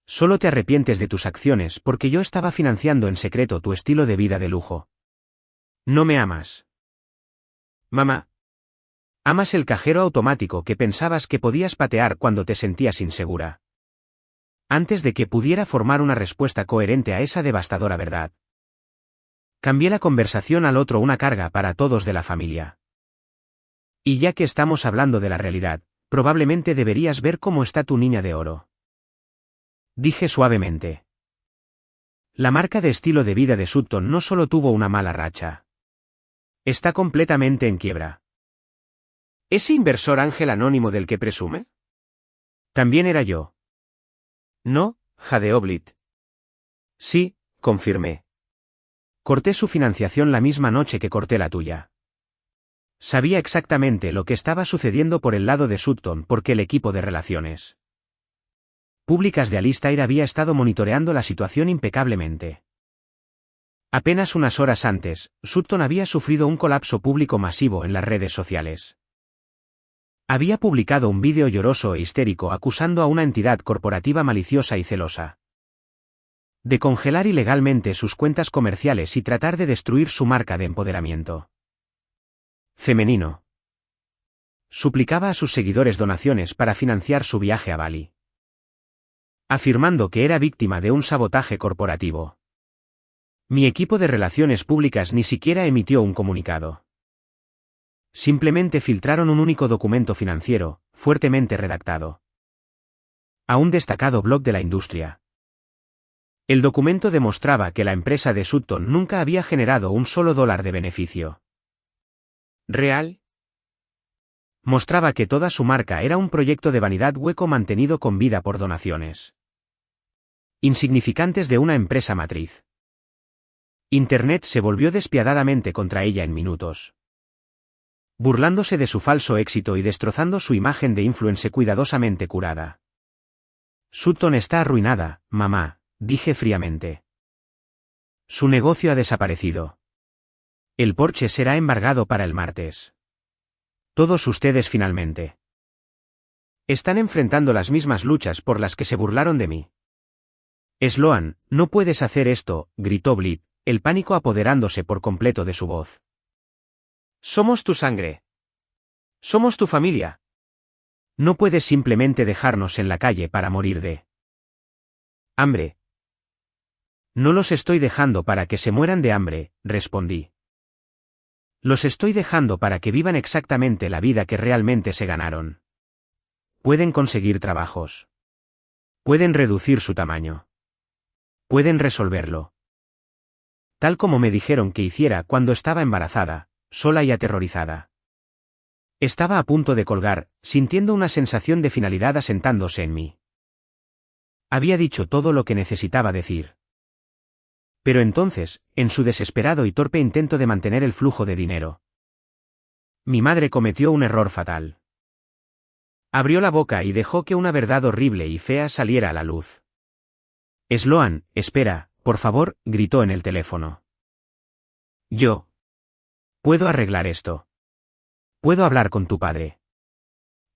S1: Solo te arrepientes de tus acciones porque yo estaba financiando en secreto tu estilo de vida de lujo. No me amas.
S2: Mamá.
S1: Amas el cajero automático que pensabas que podías patear cuando te sentías insegura. Antes de que pudiera formar una respuesta coherente a esa devastadora verdad. Cambié la conversación al otro una carga para todos de la familia. Y ya que estamos hablando de la realidad, probablemente deberías ver cómo está tu niña de oro. Dije suavemente. La marca de estilo de vida de Sutton no solo tuvo una mala racha. Está completamente en quiebra.
S2: ¿Ese inversor ángel anónimo del que presume?
S1: También era yo.
S2: No, jadeó Blit.
S1: Sí, confirmé. Corté su financiación la misma noche que corté la tuya. Sabía exactamente lo que estaba sucediendo por el lado de Sutton porque el equipo de relaciones públicas de Alistair había estado monitoreando la situación impecablemente. Apenas unas horas antes, Sutton había sufrido un colapso público masivo en las redes sociales. Había publicado un vídeo lloroso e histérico acusando a una entidad corporativa maliciosa y celosa de congelar ilegalmente sus cuentas comerciales y tratar de destruir su marca de empoderamiento femenino. Suplicaba a sus seguidores donaciones para financiar su viaje a Bali, afirmando que era víctima de un sabotaje corporativo. Mi equipo de relaciones públicas ni siquiera emitió un comunicado. Simplemente filtraron un único documento financiero, fuertemente redactado a un destacado blog de la industria. El documento demostraba que la empresa de Sutton nunca había generado un solo dólar de beneficio real. Mostraba que toda su marca era un proyecto de vanidad hueco mantenido con vida por donaciones insignificantes de una empresa matriz. Internet se volvió despiadadamente contra ella en minutos, burlándose de su falso éxito y destrozando su imagen de influencer cuidadosamente curada. Sutton está arruinada, mamá, dije fríamente. Su negocio ha desaparecido. El Porsche será embargado para el martes. Todos ustedes finalmente están enfrentando las mismas luchas por las que se burlaron de mí. Sloan, no puedes hacer esto, gritó Blit, el pánico apoderándose por completo de su voz.
S2: Somos tu sangre. Somos tu familia.
S1: No puedes simplemente dejarnos en la calle para morir de hambre. No los estoy dejando para que se mueran de hambre, respondí. Los estoy dejando para que vivan exactamente la vida que realmente se ganaron. Pueden conseguir trabajos. Pueden reducir su tamaño. Pueden resolverlo. Tal como me dijeron que hiciera cuando estaba embarazada, sola y aterrorizada. Estaba a punto de colgar, sintiendo una sensación de finalidad asentándose en mí. Había dicho todo lo que necesitaba decir. Pero entonces, en su desesperado y torpe intento de mantener el flujo de dinero, mi madre cometió un error fatal. Abrió la boca y dejó que una verdad horrible y fea saliera a la luz. Sloan, espera, por favor, gritó en el teléfono. Yo puedo arreglar esto. Puedo hablar con tu padre.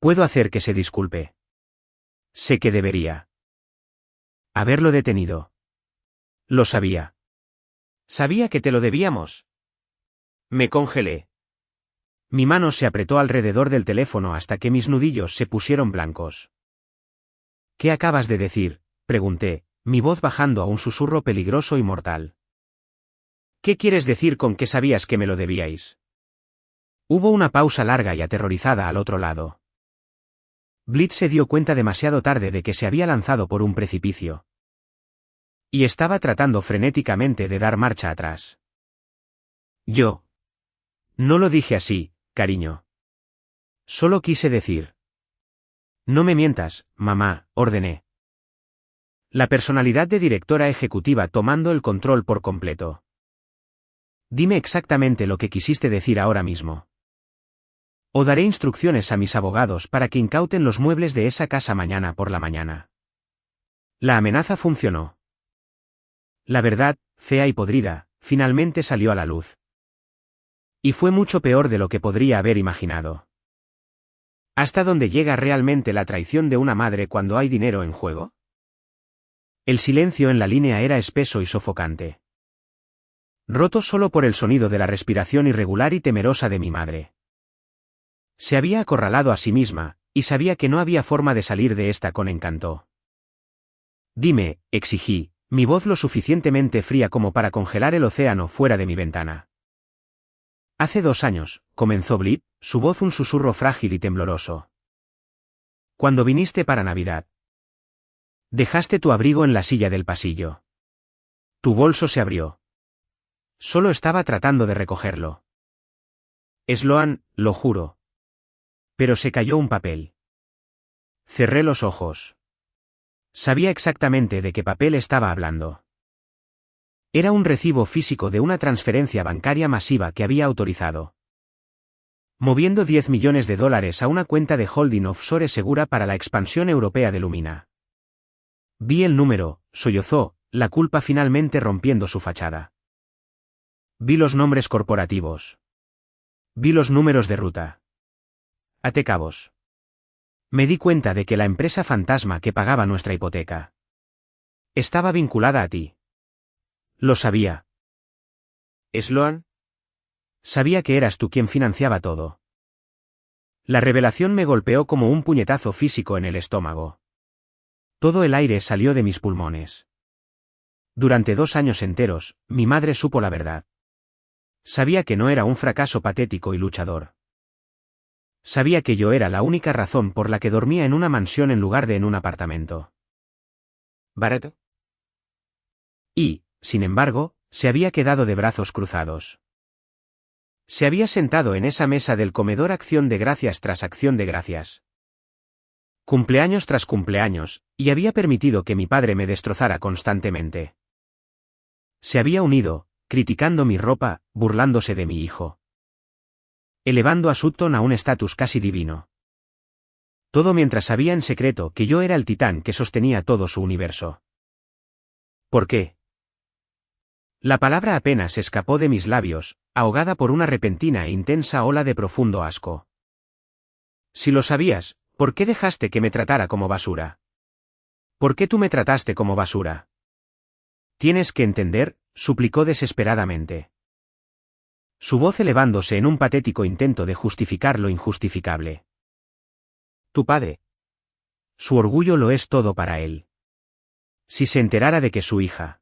S1: Puedo hacer que se disculpe. Sé que debería haberlo detenido. Lo sabía.
S2: Sabía que te lo debíamos. Me congelé.
S1: Mi mano se apretó alrededor del teléfono hasta que mis nudillos se pusieron blancos. ¿Qué acabas de decir?, pregunté, mi voz bajando a un susurro peligroso y mortal.
S2: ¿Qué quieres decir con que sabías que me lo debíais?
S1: Hubo una pausa larga y aterrorizada al otro lado. Blit se dio cuenta demasiado tarde de que se había lanzado por un precipicio. Y estaba tratando frenéticamente de dar marcha atrás. Yo no lo dije así, cariño. Solo quise decir. No me mientas, mamá, ordené. La personalidad de directora ejecutiva tomando el control por completo. Dime exactamente lo que quisiste decir ahora mismo. O daré instrucciones a mis abogados para que incauten los muebles de esa casa mañana por la mañana. La amenaza funcionó. La verdad, fea y podrida, finalmente salió a la luz. Y fue mucho peor de lo que podría haber imaginado. ¿Hasta dónde llega realmente la traición de una madre cuando hay dinero en juego? El silencio en la línea era espeso y sofocante. Roto solo por el sonido de la respiración irregular y temerosa de mi madre. Se había acorralado a sí misma, y sabía que no había forma de salir de esta con encanto. Dime, exigí, mi voz lo suficientemente fría como para congelar el océano fuera de mi ventana. Hace 2 años, comenzó Blit, su voz un susurro frágil y tembloroso. Cuando viniste para Navidad. Dejaste tu abrigo en la silla del pasillo. Tu bolso se abrió. Solo estaba tratando de recogerlo. Sloan, lo juro. Pero se cayó un papel. Cerré los ojos. Sabía exactamente de qué papel estaba hablando. Era un recibo físico de una transferencia bancaria masiva que había autorizado. Moviendo $10 millones a una cuenta de holding offshore segura para la expansión europea de Lumina. Vi el número, sollozó, la culpa finalmente rompiendo su fachada. Vi los nombres corporativos. Vi los números de ruta. Até cabos. Me di cuenta de que la empresa fantasma que pagaba nuestra hipoteca estaba vinculada a ti. Lo sabía.
S2: ¿Sloan?
S1: Sabía que eras tú quien financiaba todo. La revelación me golpeó como un puñetazo físico en el estómago. Todo el aire salió de mis pulmones. Durante 2 años enteros, mi madre supo la verdad. Sabía que no era un fracaso patético y luchador. Sabía que yo era la única razón por la que dormía en una mansión en lugar de en un apartamento.
S2: ¿Barato?
S1: Y, sin embargo, se había quedado de brazos cruzados. Se había sentado en esa mesa del comedor acción de gracias tras acción de gracias. Cumpleaños tras cumpleaños, y había permitido que mi padre me destrozara constantemente. Se había unido, criticando mi ropa, burlándose de mi hijo. Elevando a Sutton a un estatus casi divino. Todo mientras sabía en secreto que yo era el titán que sostenía todo su universo. ¿Por qué? La palabra apenas escapó de mis labios, ahogada por una repentina e intensa ola de profundo asco. Si lo sabías, ¿por qué dejaste que me tratara como basura? ¿Por qué tú me trataste como basura? Tienes que entender, suplicó desesperadamente. Su voz elevándose en un patético intento de justificar lo injustificable. Tu padre. Su orgullo lo es todo para él. Si se enterara de que su hija,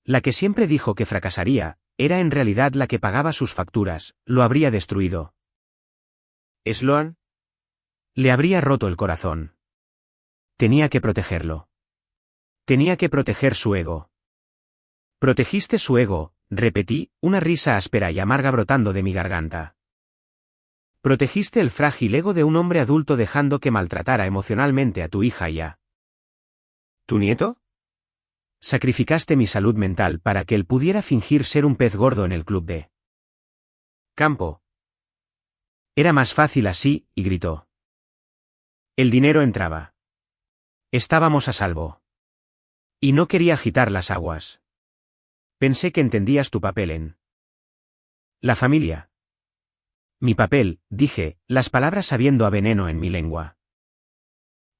S1: la que siempre dijo que fracasaría, era en realidad la que pagaba sus facturas, lo habría destruido.
S2: ¿Sloan?
S1: Le habría roto el corazón. Tenía que protegerlo. Tenía que proteger su ego. Protegiste su ego, repetí, una risa áspera y amarga brotando de mi garganta. Protegiste el frágil ego de un hombre adulto dejando que maltratara emocionalmente a tu hija y a
S2: ¿Tu nieto?
S1: Sacrificaste mi salud mental para que él pudiera fingir ser un pez gordo en el club de campo. Era más fácil así, y gritó. El dinero entraba. Estábamos a salvo. Y no quería agitar las aguas. Pensé que entendías tu papel en la familia. Mi papel, dije, las palabras sabiendo a veneno en mi lengua.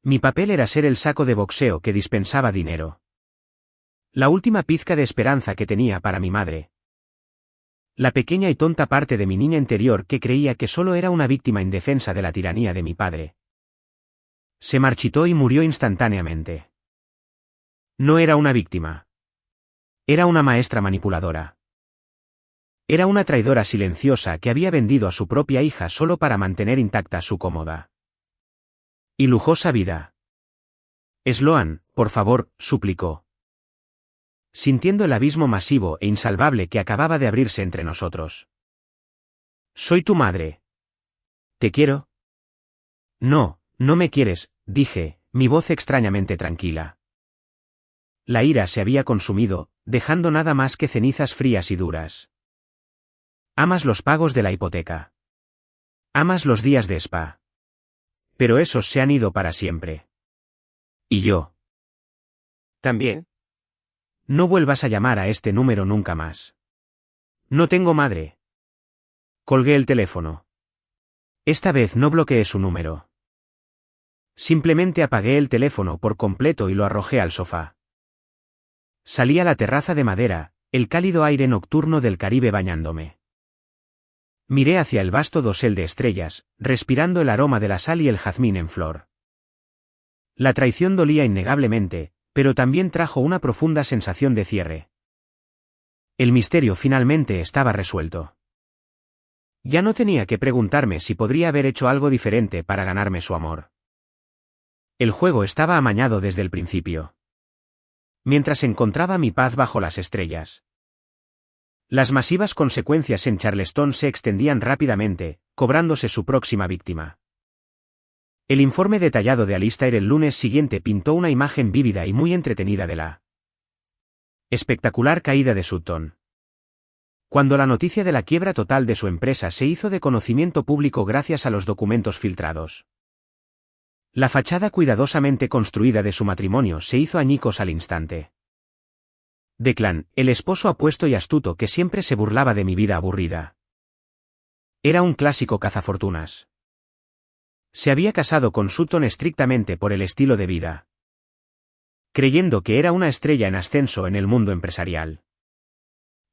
S1: Mi papel era ser el saco de boxeo que dispensaba dinero. La última pizca de esperanza que tenía para mi madre. La pequeña y tonta parte de mi niña interior que creía que solo era una víctima indefensa de la tiranía de mi padre. Se marchitó y murió instantáneamente. No era una víctima. Era una maestra manipuladora. Era una traidora silenciosa que había vendido a su propia hija solo para mantener intacta su cómoda y lujosa vida. Sloan, por favor, suplicó. Sintiendo el abismo masivo e insalvable que acababa de abrirse entre nosotros. Soy tu madre. ¿Te quiero? No, no me quieres, dije, mi voz extrañamente tranquila. La ira se había consumido, dejando nada más que cenizas frías y duras. Amas los pagos de la hipoteca. Amas los días de spa. Pero esos se han ido para siempre. ¿Y yo?
S2: ¿También?
S1: No vuelvas a llamar a este número nunca más. No tengo madre. Colgué el teléfono. Esta vez no bloqueé su número. Simplemente apagué el teléfono por completo y lo arrojé al sofá. Salí a la terraza de madera, el cálido aire nocturno del Caribe bañándome. Miré hacia el vasto dosel de estrellas, respirando el aroma de la sal y el jazmín en flor. La traición dolía innegablemente, pero también trajo una profunda sensación de cierre. El misterio finalmente estaba resuelto. Ya no tenía que preguntarme si podría haber hecho algo diferente para ganarme su amor. El juego estaba amañado desde el principio. mientras encontraba mi paz bajo las estrellas. Las masivas consecuencias en Charleston se extendían rápidamente, cobrándose su próxima víctima. El informe detallado de Alistair el lunes siguiente pintó una imagen vívida y muy entretenida de la espectacular caída de Sutton. Cuando la noticia de la quiebra total de su empresa se hizo de conocimiento público gracias a los documentos filtrados. La fachada cuidadosamente construida de su matrimonio se hizo añicos al instante. Declan, el esposo apuesto y astuto que siempre se burlaba de mi vida aburrida. Era un clásico cazafortunas. Se había casado con Sutton estrictamente por el estilo de vida, creyendo que era una estrella en ascenso en el mundo empresarial.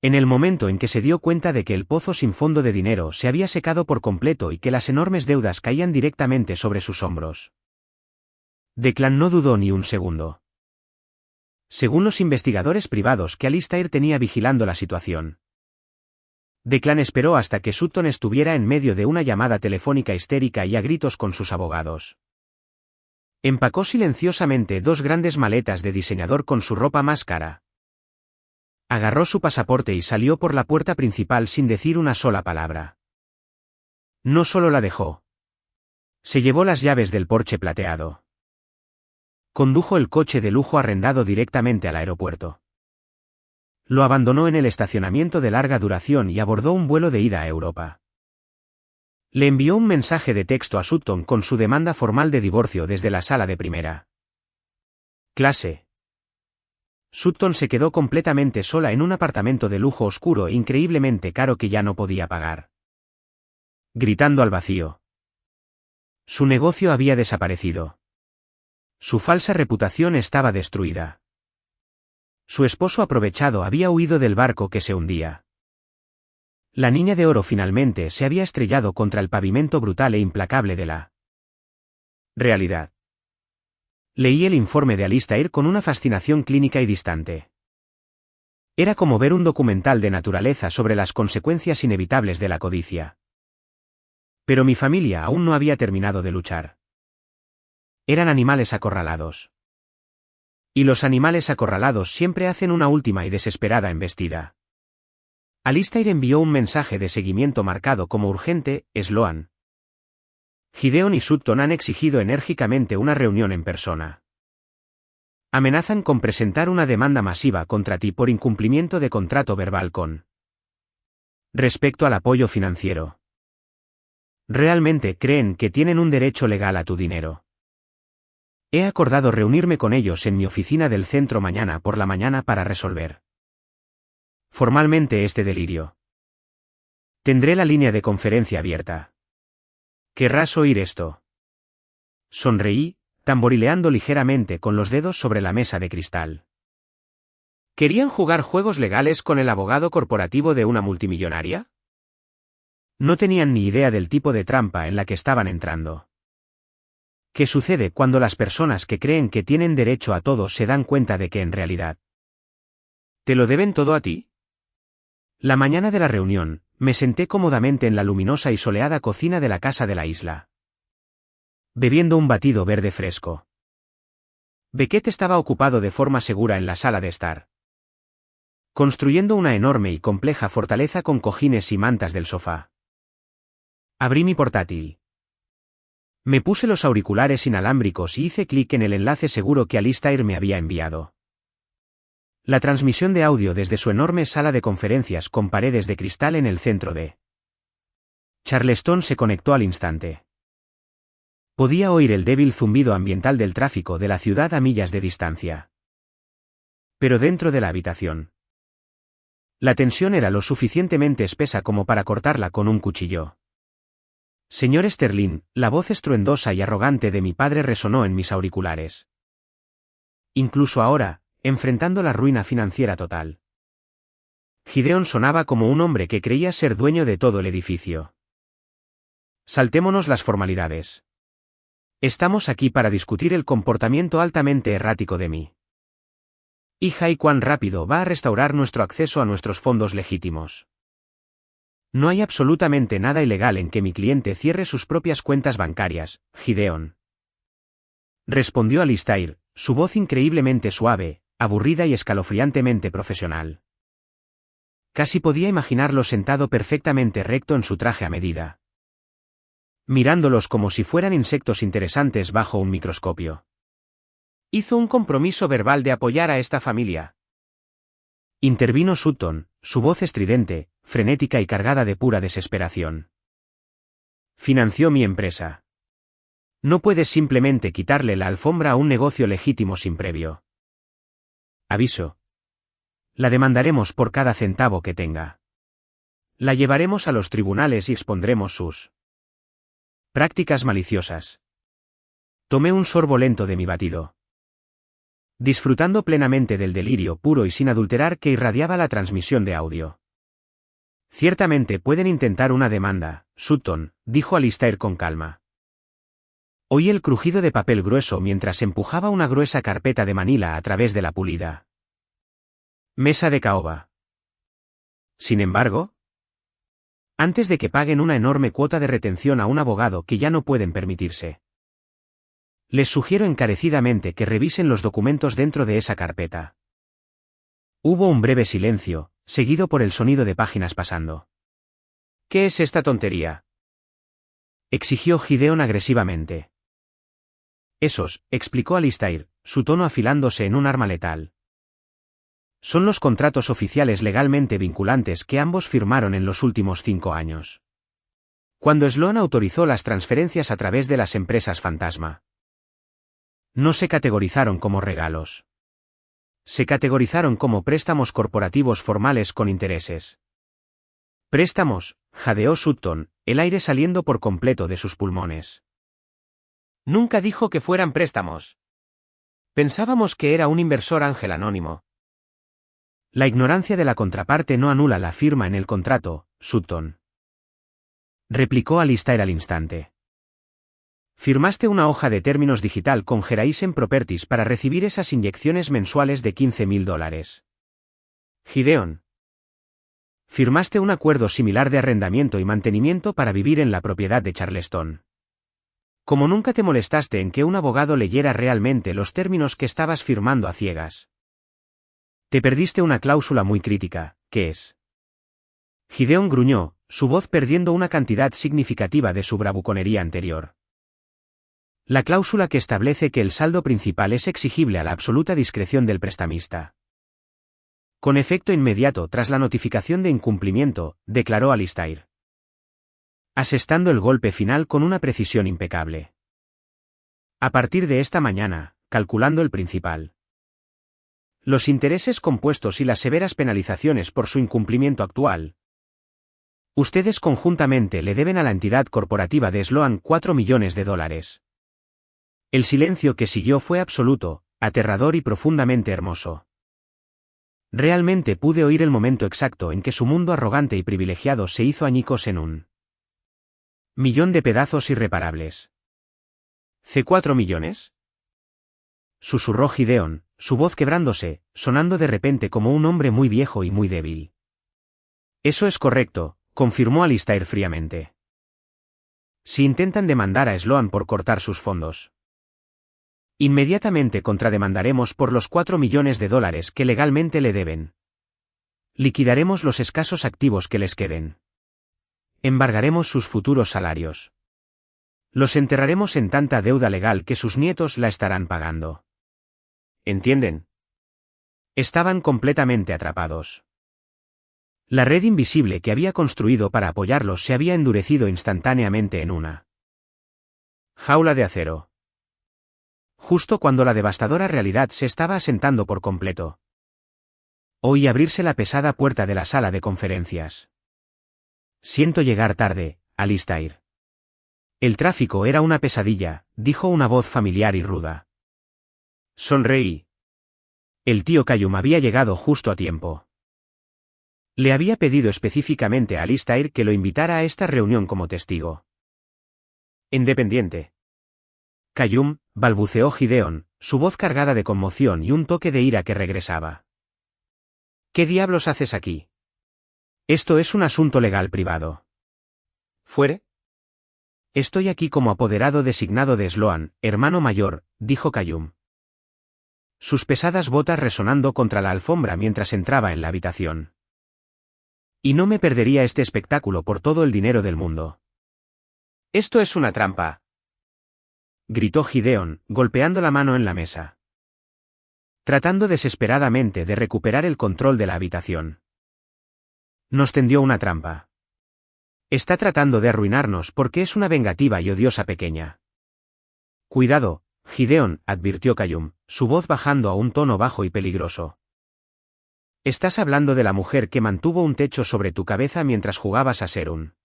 S1: En el momento en que se dio cuenta de que el pozo sin fondo de dinero se había secado por completo y que las enormes deudas caían directamente sobre sus hombros, Declan no dudó ni un segundo. Según los investigadores privados que Alistair tenía vigilando la situación, Declan esperó hasta que Sutton estuviera en medio de una llamada telefónica histérica y a gritos con sus abogados. Empacó silenciosamente 2 grandes maletas de diseñador con su ropa más cara. Agarró su pasaporte y salió por la puerta principal sin decir una sola palabra. No solo la dejó. Se llevó las llaves del Porsche plateado. Condujo el coche de lujo arrendado directamente al aeropuerto. Lo abandonó en el estacionamiento de larga duración y abordó un vuelo de ida a Europa. Le envió un mensaje de texto a Sutton con su demanda formal de divorcio desde la sala de primera clase. Sutton se quedó completamente sola en un apartamento de lujo oscuro e increíblemente caro que ya no podía pagar. Gritando al vacío. Su negocio había desaparecido. Su falsa reputación estaba destruida. Su esposo aprovechado había huido del barco que se hundía. La niña de oro finalmente se había estrellado contra el pavimento brutal e implacable de la realidad. Leí el informe de Alistair con una fascinación clínica y distante. Era como ver un documental de naturaleza sobre las consecuencias inevitables de la codicia. Pero mi familia aún no había terminado de luchar. Eran animales acorralados. Y los animales acorralados siempre hacen una última y desesperada embestida. Alistair envió un mensaje de seguimiento marcado como urgente, Sloan. Gideon y Sutton han exigido enérgicamente una reunión en persona. Amenazan con presentar una demanda masiva contra ti por incumplimiento de contrato verbal con respecto al apoyo financiero. Realmente creen que tienen un derecho legal a tu dinero. He acordado reunirme con ellos en mi oficina del centro mañana por la mañana para resolver formalmente este delirio. Tendré la línea de conferencia abierta. ¿Querrás oír esto? Sonreí, tamborileando ligeramente con los dedos sobre la mesa de cristal. ¿Querían jugar juegos legales con el abogado corporativo de una multimillonaria? No tenían ni idea del tipo de trampa en la que estaban entrando. ¿Qué sucede cuando las personas que creen que tienen derecho a todo se dan cuenta de que en realidad te lo deben todo a ti? La mañana de la reunión, me senté cómodamente en la luminosa y soleada cocina de la casa de la isla, bebiendo un batido verde fresco. Beckett estaba ocupado de forma segura en la sala de estar, construyendo una enorme y compleja fortaleza con cojines y mantas del sofá. Abrí mi portátil. Me puse los auriculares inalámbricos y hice clic en el enlace seguro que Alistair me había enviado. La transmisión de audio desde su enorme sala de conferencias con paredes de cristal en el centro de Charleston se conectó al instante. Podía oír el débil zumbido ambiental del tráfico de la ciudad a millas de distancia. Pero dentro de la habitación, la tensión era lo suficientemente espesa como para cortarla con un cuchillo. Señor Sterling, la voz estruendosa y arrogante de mi padre resonó en mis auriculares. Incluso ahora, enfrentando la ruina financiera total, Gideon sonaba como un hombre que creía ser dueño de todo el edificio. Saltémonos las formalidades. Estamos aquí para discutir el comportamiento altamente errático de mi hija y cuán rápido va a restaurar nuestro acceso a nuestros fondos legítimos. No hay absolutamente nada ilegal en que mi cliente cierre sus propias cuentas bancarias, Gideon. Respondió Alistair, su voz increíblemente suave, aburrida y escalofriantemente profesional. Casi podía imaginarlo sentado perfectamente recto en su traje a medida, mirándolos como si fueran insectos interesantes bajo un microscopio.
S2: Hizo un compromiso verbal de apoyar a esta familia.
S1: Intervino Sutton, su voz estridente, frenética y cargada de pura desesperación. Financió mi empresa. No puedes simplemente quitarle la alfombra a un negocio legítimo sin previo aviso. La demandaremos por cada centavo que tenga. La llevaremos a los tribunales y expondremos sus prácticas maliciosas. Tomé un sorbo lento de mi batido, disfrutando plenamente del delirio puro y sin adulterar que irradiaba la transmisión de audio. Ciertamente pueden intentar una demanda, Sutton, dijo Alistair con calma. Oí el crujido de papel grueso mientras empujaba una gruesa carpeta de manila a través de la pulida mesa de caoba. Sin embargo, antes de que paguen una enorme cuota de retención a un abogado que ya no pueden permitirse, les sugiero encarecidamente que revisen los documentos dentro de esa carpeta. Hubo un breve silencio, seguido por el sonido de páginas pasando.
S2: ¿Qué es esta tontería?,
S1: exigió Gideon agresivamente. Esos, explicó Alistair, su tono afilándose en un arma letal. Son los contratos oficiales legalmente vinculantes que ambos firmaron en los últimos 5 años. Cuando Sloan autorizó las transferencias a través de las empresas fantasma, no se categorizaron como regalos. Se categorizaron como préstamos corporativos formales con intereses. Préstamos, jadeó Sutton, el aire saliendo por completo de sus pulmones.
S2: Nunca dijo que fueran préstamos. Pensábamos que era un inversor ángel anónimo.
S1: La ignorancia de la contraparte no anula la firma en el contrato, Sutton, replicó Alistair al instante. Firmaste una hoja de términos digital con Horizon Properties para recibir esas inyecciones mensuales de $15,000.
S2: Gideon.
S1: Firmaste un acuerdo similar de arrendamiento y mantenimiento para vivir en la propiedad de Charleston. Como nunca te molestaste en que un abogado leyera realmente los términos que estabas firmando a ciegas, te perdiste una cláusula muy crítica, ¿qué es? Gideon gruñó, su voz perdiendo una cantidad significativa de su bravuconería anterior. La cláusula que establece que el saldo principal es exigible a la absoluta discreción del prestamista. Con efecto inmediato tras la notificación de incumplimiento, declaró Alistair, asestando el golpe final con una precisión impecable. A partir de esta mañana, calculando el principal, los intereses compuestos y las severas penalizaciones por su incumplimiento actual, ustedes conjuntamente le deben a la entidad corporativa de Sloan $4 millones. El silencio que siguió fue absoluto, aterrador y profundamente hermoso. Realmente pude oír el momento exacto en que su mundo arrogante y privilegiado se hizo añicos en un millón de pedazos irreparables.
S2: ¿4 millones?
S1: Susurró Gideon, su voz quebrándose, sonando de repente como un hombre muy viejo y muy débil. Eso es correcto, confirmó Alistair fríamente. Si intentan demandar a Sloan por cortar sus fondos, inmediatamente contrademandaremos por los $4 millones que legalmente le deben. Liquidaremos los escasos activos que les queden. Embargaremos sus futuros salarios. Los enterraremos en tanta deuda legal que sus nietos la estarán pagando.
S2: ¿Entienden?
S1: Estaban completamente atrapados. La red invisible que había construido para apoyarlos se había endurecido instantáneamente en una jaula de acero. Justo cuando la devastadora realidad se estaba asentando por completo, oí abrirse la pesada puerta de la sala de conferencias. Siento llegar tarde, Alistair. El tráfico era una pesadilla, dijo una voz familiar y ruda.
S2: Sonreí.
S1: El tío Callum había llegado justo a tiempo. Le había pedido específicamente a Alistair que lo invitara a esta reunión como testigo independiente. Callum, balbuceó Gideon, su voz cargada de conmoción y un toque de ira que regresaba. ¿Qué diablos haces aquí? Esto es un asunto legal privado.
S2: ¿Fuere?
S1: Estoy aquí como apoderado designado de Sloan, hermano mayor, dijo Callum. sus pesadas botas resonando contra la alfombra mientras entraba en la habitación. Y no me perdería este espectáculo por todo el dinero del mundo.
S2: Esto es una trampa,
S1: gritó Gideon, golpeando la mano en la mesa, tratando desesperadamente de recuperar el control de la habitación. Nos tendió una trampa. Está tratando de arruinarnos porque es una vengativa y odiosa pequeña. Cuidado, Gideon, advirtió Callum, su voz bajando a un tono bajo y peligroso. Estás hablando de la mujer que mantuvo un techo sobre tu cabeza mientras jugabas a ser un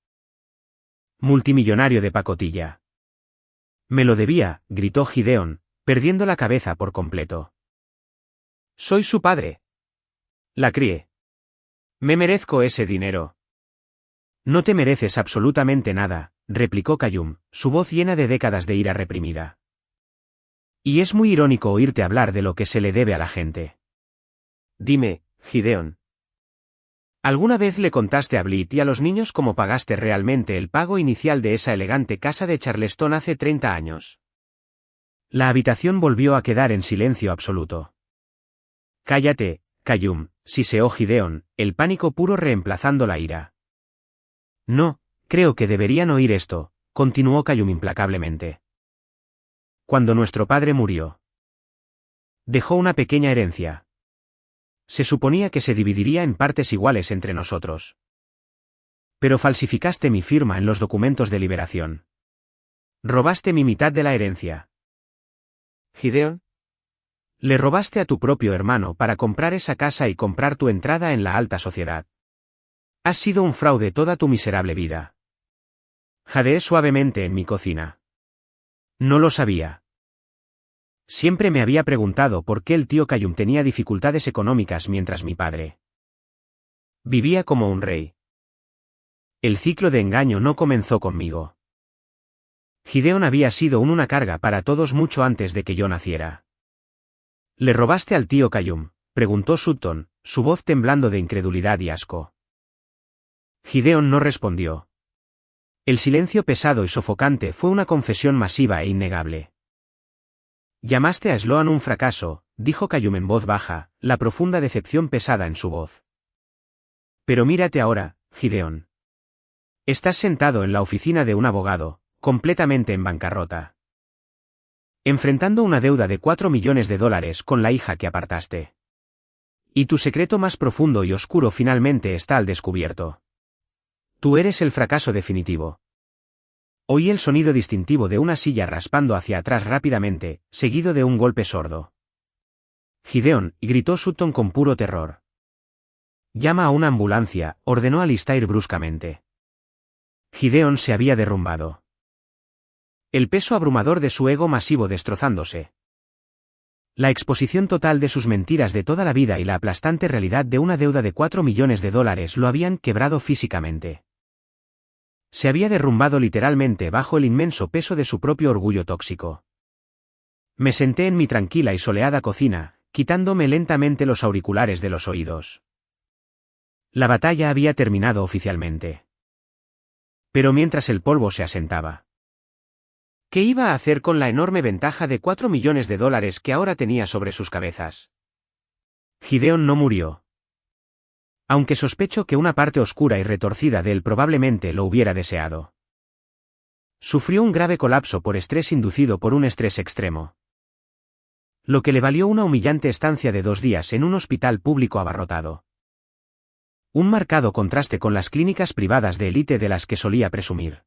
S1: multimillonario de pacotilla. Me lo debía, gritó Gideon, perdiendo la cabeza por completo.
S2: Soy su padre. La crié. Me merezco ese dinero.
S1: No te mereces absolutamente nada, replicó Callum, su voz llena de décadas de ira reprimida. Y es muy irónico oírte hablar de lo que se le debe a la gente.
S2: Dime, Gideon. ¿Alguna vez le contaste a Blit y a los niños cómo pagaste realmente el pago inicial de esa elegante casa de Charleston hace 30 años?
S1: La habitación volvió a quedar en silencio absoluto. Cállate, Callum, siseó Gideon, el pánico puro reemplazando la ira. No, creo que deberían oír esto, continuó Callum implacablemente. Cuando nuestro padre murió, dejó una pequeña herencia. Se suponía que se dividiría en partes iguales entre nosotros. Pero falsificaste mi firma en los documentos de liberación. Robaste mi mitad de la herencia.
S2: Gideon,
S1: le robaste a tu propio hermano para comprar esa casa y comprar tu entrada en la alta sociedad. Has sido un fraude toda tu miserable vida. Jadeé suavemente en mi cocina. No lo sabía. Siempre me había preguntado por qué el tío Callum tenía dificultades económicas mientras mi padre vivía como un rey. El ciclo de engaño no comenzó conmigo. Gideon había sido una carga para todos mucho antes de que yo naciera. ¿Le robaste al tío Callum?, preguntó Sutton, su voz temblando de incredulidad y asco. Gideon no respondió. El silencio pesado y sofocante fue una confesión masiva e innegable. Llamaste a Sloan un fracaso, dijo Callum en voz baja, la profunda decepción pesada en su voz. Pero mírate ahora, Gideon. Estás sentado en la oficina de un abogado, completamente en bancarrota. Enfrentando una deuda de $4 millones con la hija que apartaste. Y tu secreto más profundo y oscuro finalmente está al descubierto. Tú eres el fracaso definitivo. Oí el sonido distintivo de una silla raspando hacia atrás rápidamente, seguido de un golpe sordo. Gideon, gritó Sutton con puro terror. Llama a una ambulancia, ordenó Alistair bruscamente. Gideon se había derrumbado. El peso abrumador de su ego masivo destrozándose. La exposición total de sus mentiras de toda la vida y la aplastante realidad de una deuda de $4 millones lo habían quebrado físicamente. Se había derrumbado literalmente bajo el inmenso peso de su propio orgullo tóxico. Me senté en mi tranquila y soleada cocina, quitándome lentamente los auriculares de los oídos. La batalla había terminado oficialmente. Pero mientras el polvo se asentaba. ¿Qué iba a hacer con la enorme ventaja de $4 millones que ahora tenía sobre sus cabezas? Gideon no murió. Aunque sospecho que una parte oscura y retorcida de él probablemente lo hubiera deseado. Sufrió un grave colapso por estrés inducido por un estrés extremo. Lo que le valió una humillante estancia de 2 días en un hospital público abarrotado. Un marcado contraste con las clínicas privadas de élite de las que solía presumir.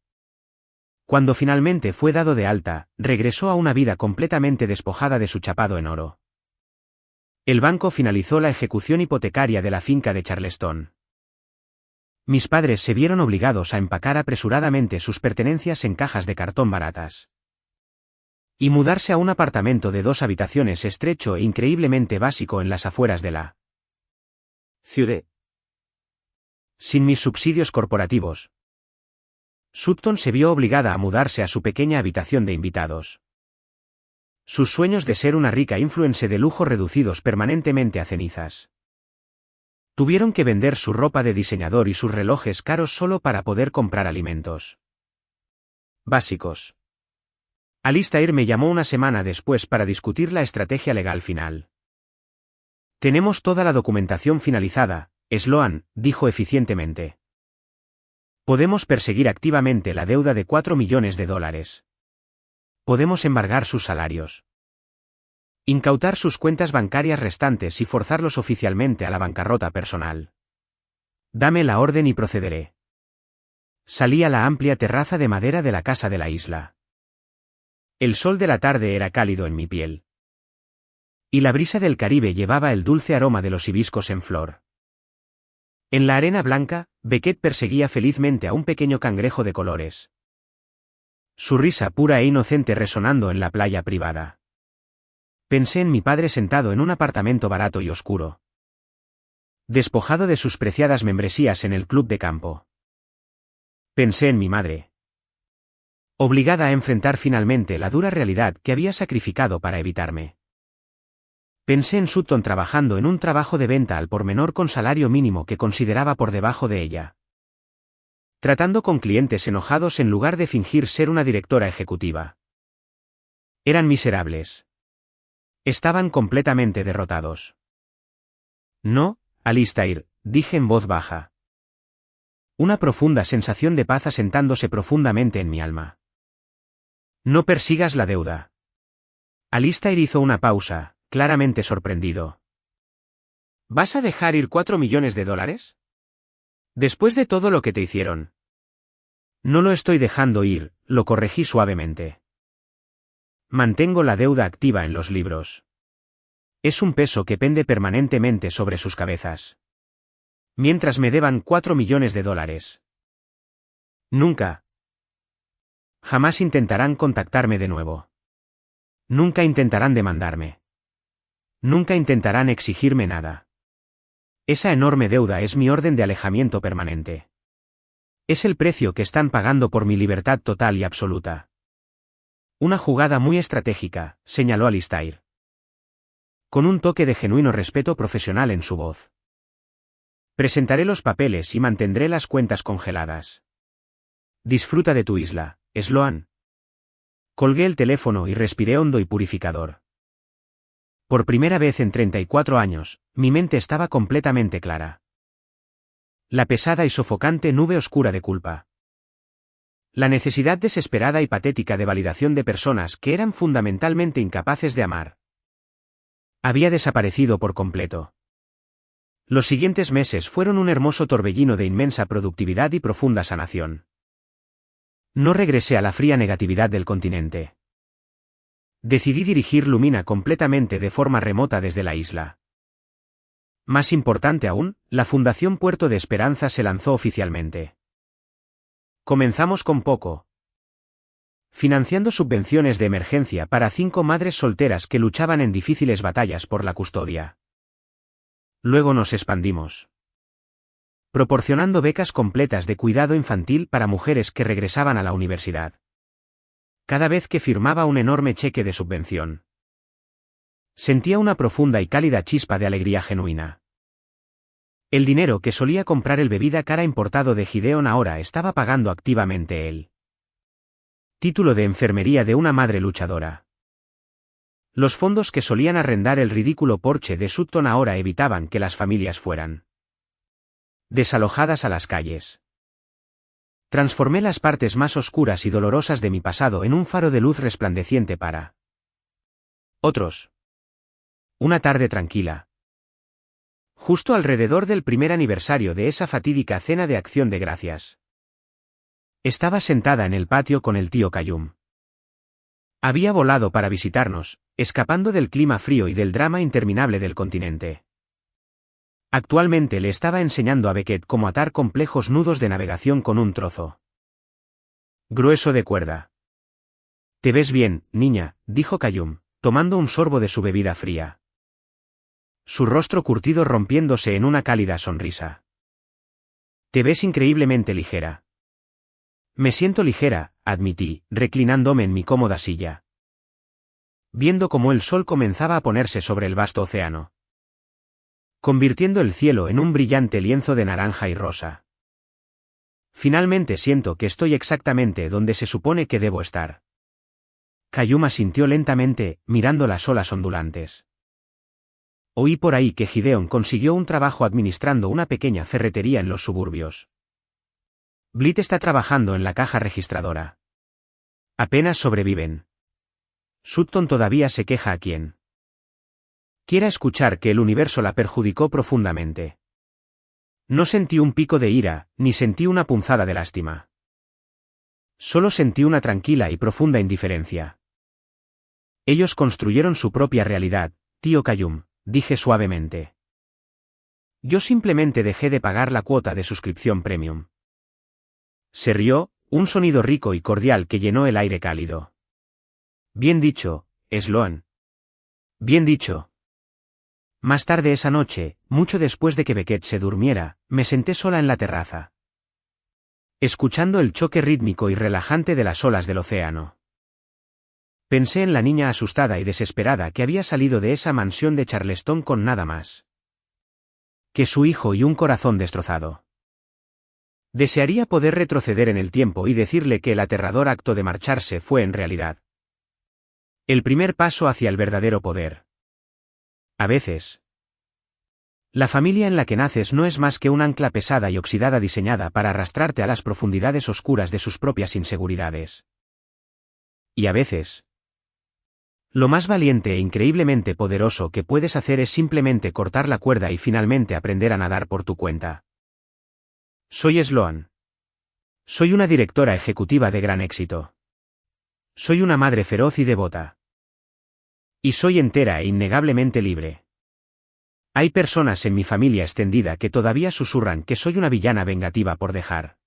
S1: Cuando finalmente fue dado de alta, regresó a una vida completamente despojada de su chapado en oro. El banco finalizó la ejecución hipotecaria de la finca de Charleston. Mis padres se vieron obligados a empacar apresuradamente sus pertenencias en cajas de cartón baratas. Y mudarse a un apartamento de 2 habitaciones estrecho e increíblemente básico en las afueras de la ciudad. Sin mis subsidios corporativos. Sutton se vio obligada a mudarse a su pequeña habitación de invitados. Sus sueños de ser una rica influencer de lujo reducidos permanentemente a cenizas. Tuvieron que vender su ropa de diseñador y sus relojes caros solo para poder comprar alimentos básicos. Alistair me llamó una semana después para discutir la estrategia legal final. Tenemos toda la documentación finalizada, Sloan, dijo eficientemente. Podemos perseguir activamente la deuda de $4 millones. Podemos embargar sus salarios. Incautar sus cuentas bancarias restantes y forzarlos oficialmente a la bancarrota personal. Dame la orden y procederé. Salí a la amplia terraza de madera de la casa de la isla. El sol de la tarde era cálido en mi piel. Y la brisa del Caribe llevaba el dulce aroma de los hibiscos en flor. En la arena blanca, Beckett perseguía felizmente a un pequeño cangrejo de colores. Su risa pura e inocente resonando en la playa privada. Pensé en mi padre sentado en un apartamento barato y oscuro. Despojado de sus preciadas membresías en el club de campo. Pensé en mi madre. Obligada a enfrentar finalmente la dura realidad que había sacrificado para evitarme. Pensé en Sutton trabajando en un trabajo de venta al por menor con salario mínimo que consideraba por debajo de ella. Tratando con clientes enojados en lugar de fingir ser una directora ejecutiva. Eran miserables. Estaban completamente derrotados. No, Alistair, dije en voz baja. Una profunda sensación de paz asentándose profundamente en mi alma. No persigas la deuda. Alistair hizo una pausa, claramente sorprendido. ¿Vas a dejar ir $4 millones? Después de todo lo que te hicieron. No lo estoy dejando ir, lo corregí suavemente. Mantengo la deuda activa en los libros. Es un peso que pende permanentemente sobre sus cabezas. Mientras me deban $4 millones. Nunca. Jamás intentarán contactarme de nuevo. Nunca intentarán demandarme. Nunca intentarán exigirme nada. Esa enorme deuda es mi orden de alejamiento permanente. Es el precio que están pagando por mi libertad total y absoluta. Una jugada muy estratégica, señaló Alistair. Con un toque de genuino respeto profesional en su voz. Presentaré los papeles y mantendré las cuentas congeladas. Disfruta de tu isla, Sloan. Colgué el teléfono y respiré hondo y purificador. Por primera vez en 34 años, mi mente estaba completamente clara. La pesada y sofocante nube oscura de culpa. La necesidad desesperada y patética de validación de personas que eran fundamentalmente incapaces de amar. Había desaparecido por completo. Los siguientes meses fueron un hermoso torbellino de inmensa productividad y profunda sanación. No regresé a la fría negatividad del continente. Decidí dirigir Lumina completamente de forma remota desde la isla. Más importante aún, la Fundación Puerto de Esperanza se lanzó oficialmente. Comenzamos con poco. Financiando subvenciones de emergencia para 5 madres solteras que luchaban en difíciles batallas por la custodia. Luego nos expandimos. Proporcionando becas completas de cuidado infantil para mujeres que regresaban a la universidad. Cada vez que firmaba un enorme cheque de subvención. Sentía una profunda y cálida chispa de alegría genuina. El dinero que solía comprar el bebida cara importado de Gideon ahora estaba pagando activamente él. Título de enfermería de una madre luchadora. Los fondos que solían arrendar el ridículo porche de Sutton ahora evitaban que las familias fueran desalojadas a las calles. Transformé las partes más oscuras y dolorosas de mi pasado en un faro de luz resplandeciente para otros. Una tarde tranquila. Justo alrededor del primer aniversario de esa fatídica cena de acción de gracias. Estaba sentada en el patio con el tío Cayum. Había volado para visitarnos, escapando del clima frío y del drama interminable del continente. Actualmente le estaba enseñando a Beckett cómo atar complejos nudos de navegación con un trozo grueso de cuerda. «Te ves bien, niña», dijo Cayum, tomando un sorbo de su bebida fría. Su rostro curtido rompiéndose en una cálida sonrisa. «Te ves increíblemente ligera». «Me siento ligera», admití, reclinándome en mi cómoda silla. Viendo cómo el sol comenzaba a ponerse sobre el vasto océano. Convirtiendo el cielo en un brillante lienzo de naranja y rosa. Finalmente siento que estoy exactamente donde se supone que debo estar. Cayum asintió lentamente, mirando las olas ondulantes. Oí por ahí que Gideon consiguió un trabajo administrando una pequeña ferretería en los suburbios. Blythe está trabajando en la caja registradora. Apenas sobreviven. Sutton todavía se queja a quien quiera escuchar que el universo la perjudicó profundamente. No sentí un pico de ira, ni sentí una punzada de lástima. Solo sentí una tranquila y profunda indiferencia. Ellos construyeron su propia realidad, tío Callum, dije suavemente. Yo simplemente dejé de pagar la cuota de suscripción premium. Se rió, un sonido rico y cordial que llenó el aire cálido. Bien dicho, Sloan. Bien dicho. Más tarde esa noche, mucho después de que Beckett se durmiera, me senté sola en la terraza, escuchando el choque rítmico y relajante de las olas del océano. Pensé en la niña asustada y desesperada que había salido de esa mansión de Charleston con nada más que su hijo y un corazón destrozado. Desearía poder retroceder en el tiempo y decirle que el aterrador acto de marcharse fue en realidad el primer paso hacia el verdadero poder. A veces, la familia en la que naces no es más que un ancla pesada y oxidada diseñada para arrastrarte a las profundidades oscuras de sus propias inseguridades. Y a veces, lo más valiente e increíblemente poderoso que puedes hacer es simplemente cortar la cuerda y finalmente aprender a nadar por tu cuenta. Soy Sloan. Soy una directora ejecutiva de gran éxito. Soy una madre feroz y devota. Y soy entera e innegablemente libre. Hay personas en mi familia extendida que todavía susurran que soy una villana vengativa por dejar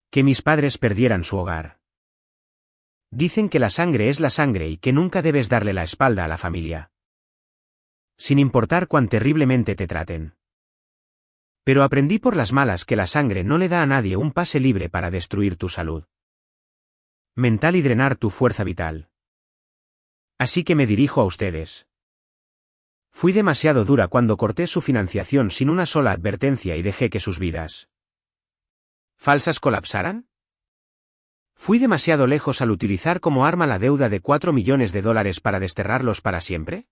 S1: que mis padres perdieran su hogar. Dicen que la sangre es la sangre y que nunca debes darle la espalda a la familia, sin importar cuán terriblemente te traten. Pero aprendí por las malas que la sangre no le da a nadie un pase libre para destruir tu salud mental y drenar tu fuerza vital. Así que me dirijo a ustedes. Fui demasiado dura cuando corté su financiación sin una sola advertencia y dejé que sus vidas falsas colapsaran. ¿Fui demasiado lejos al utilizar como arma la deuda de $4 millones para desterrarlos para siempre?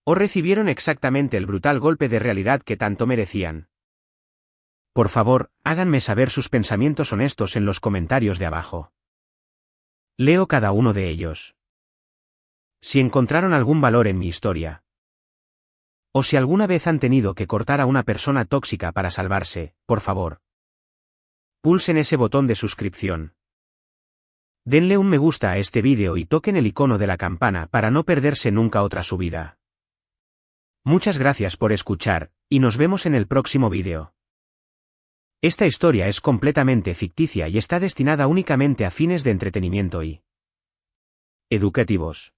S1: ¿O recibieron exactamente el brutal golpe de realidad que tanto merecían? Por favor, háganme saber sus pensamientos honestos en los comentarios de abajo. Leo cada uno de ellos. Si encontraron algún valor en mi historia, o si alguna vez han tenido que cortar a una persona tóxica para salvarse, por favor, pulsen ese botón de suscripción. Denle un me gusta a este vídeo y toquen el icono de la campana para no perderse nunca otra subida. Muchas gracias por escuchar, y nos vemos en el próximo vídeo. Esta historia es completamente ficticia y está destinada únicamente a fines de entretenimiento y educativos.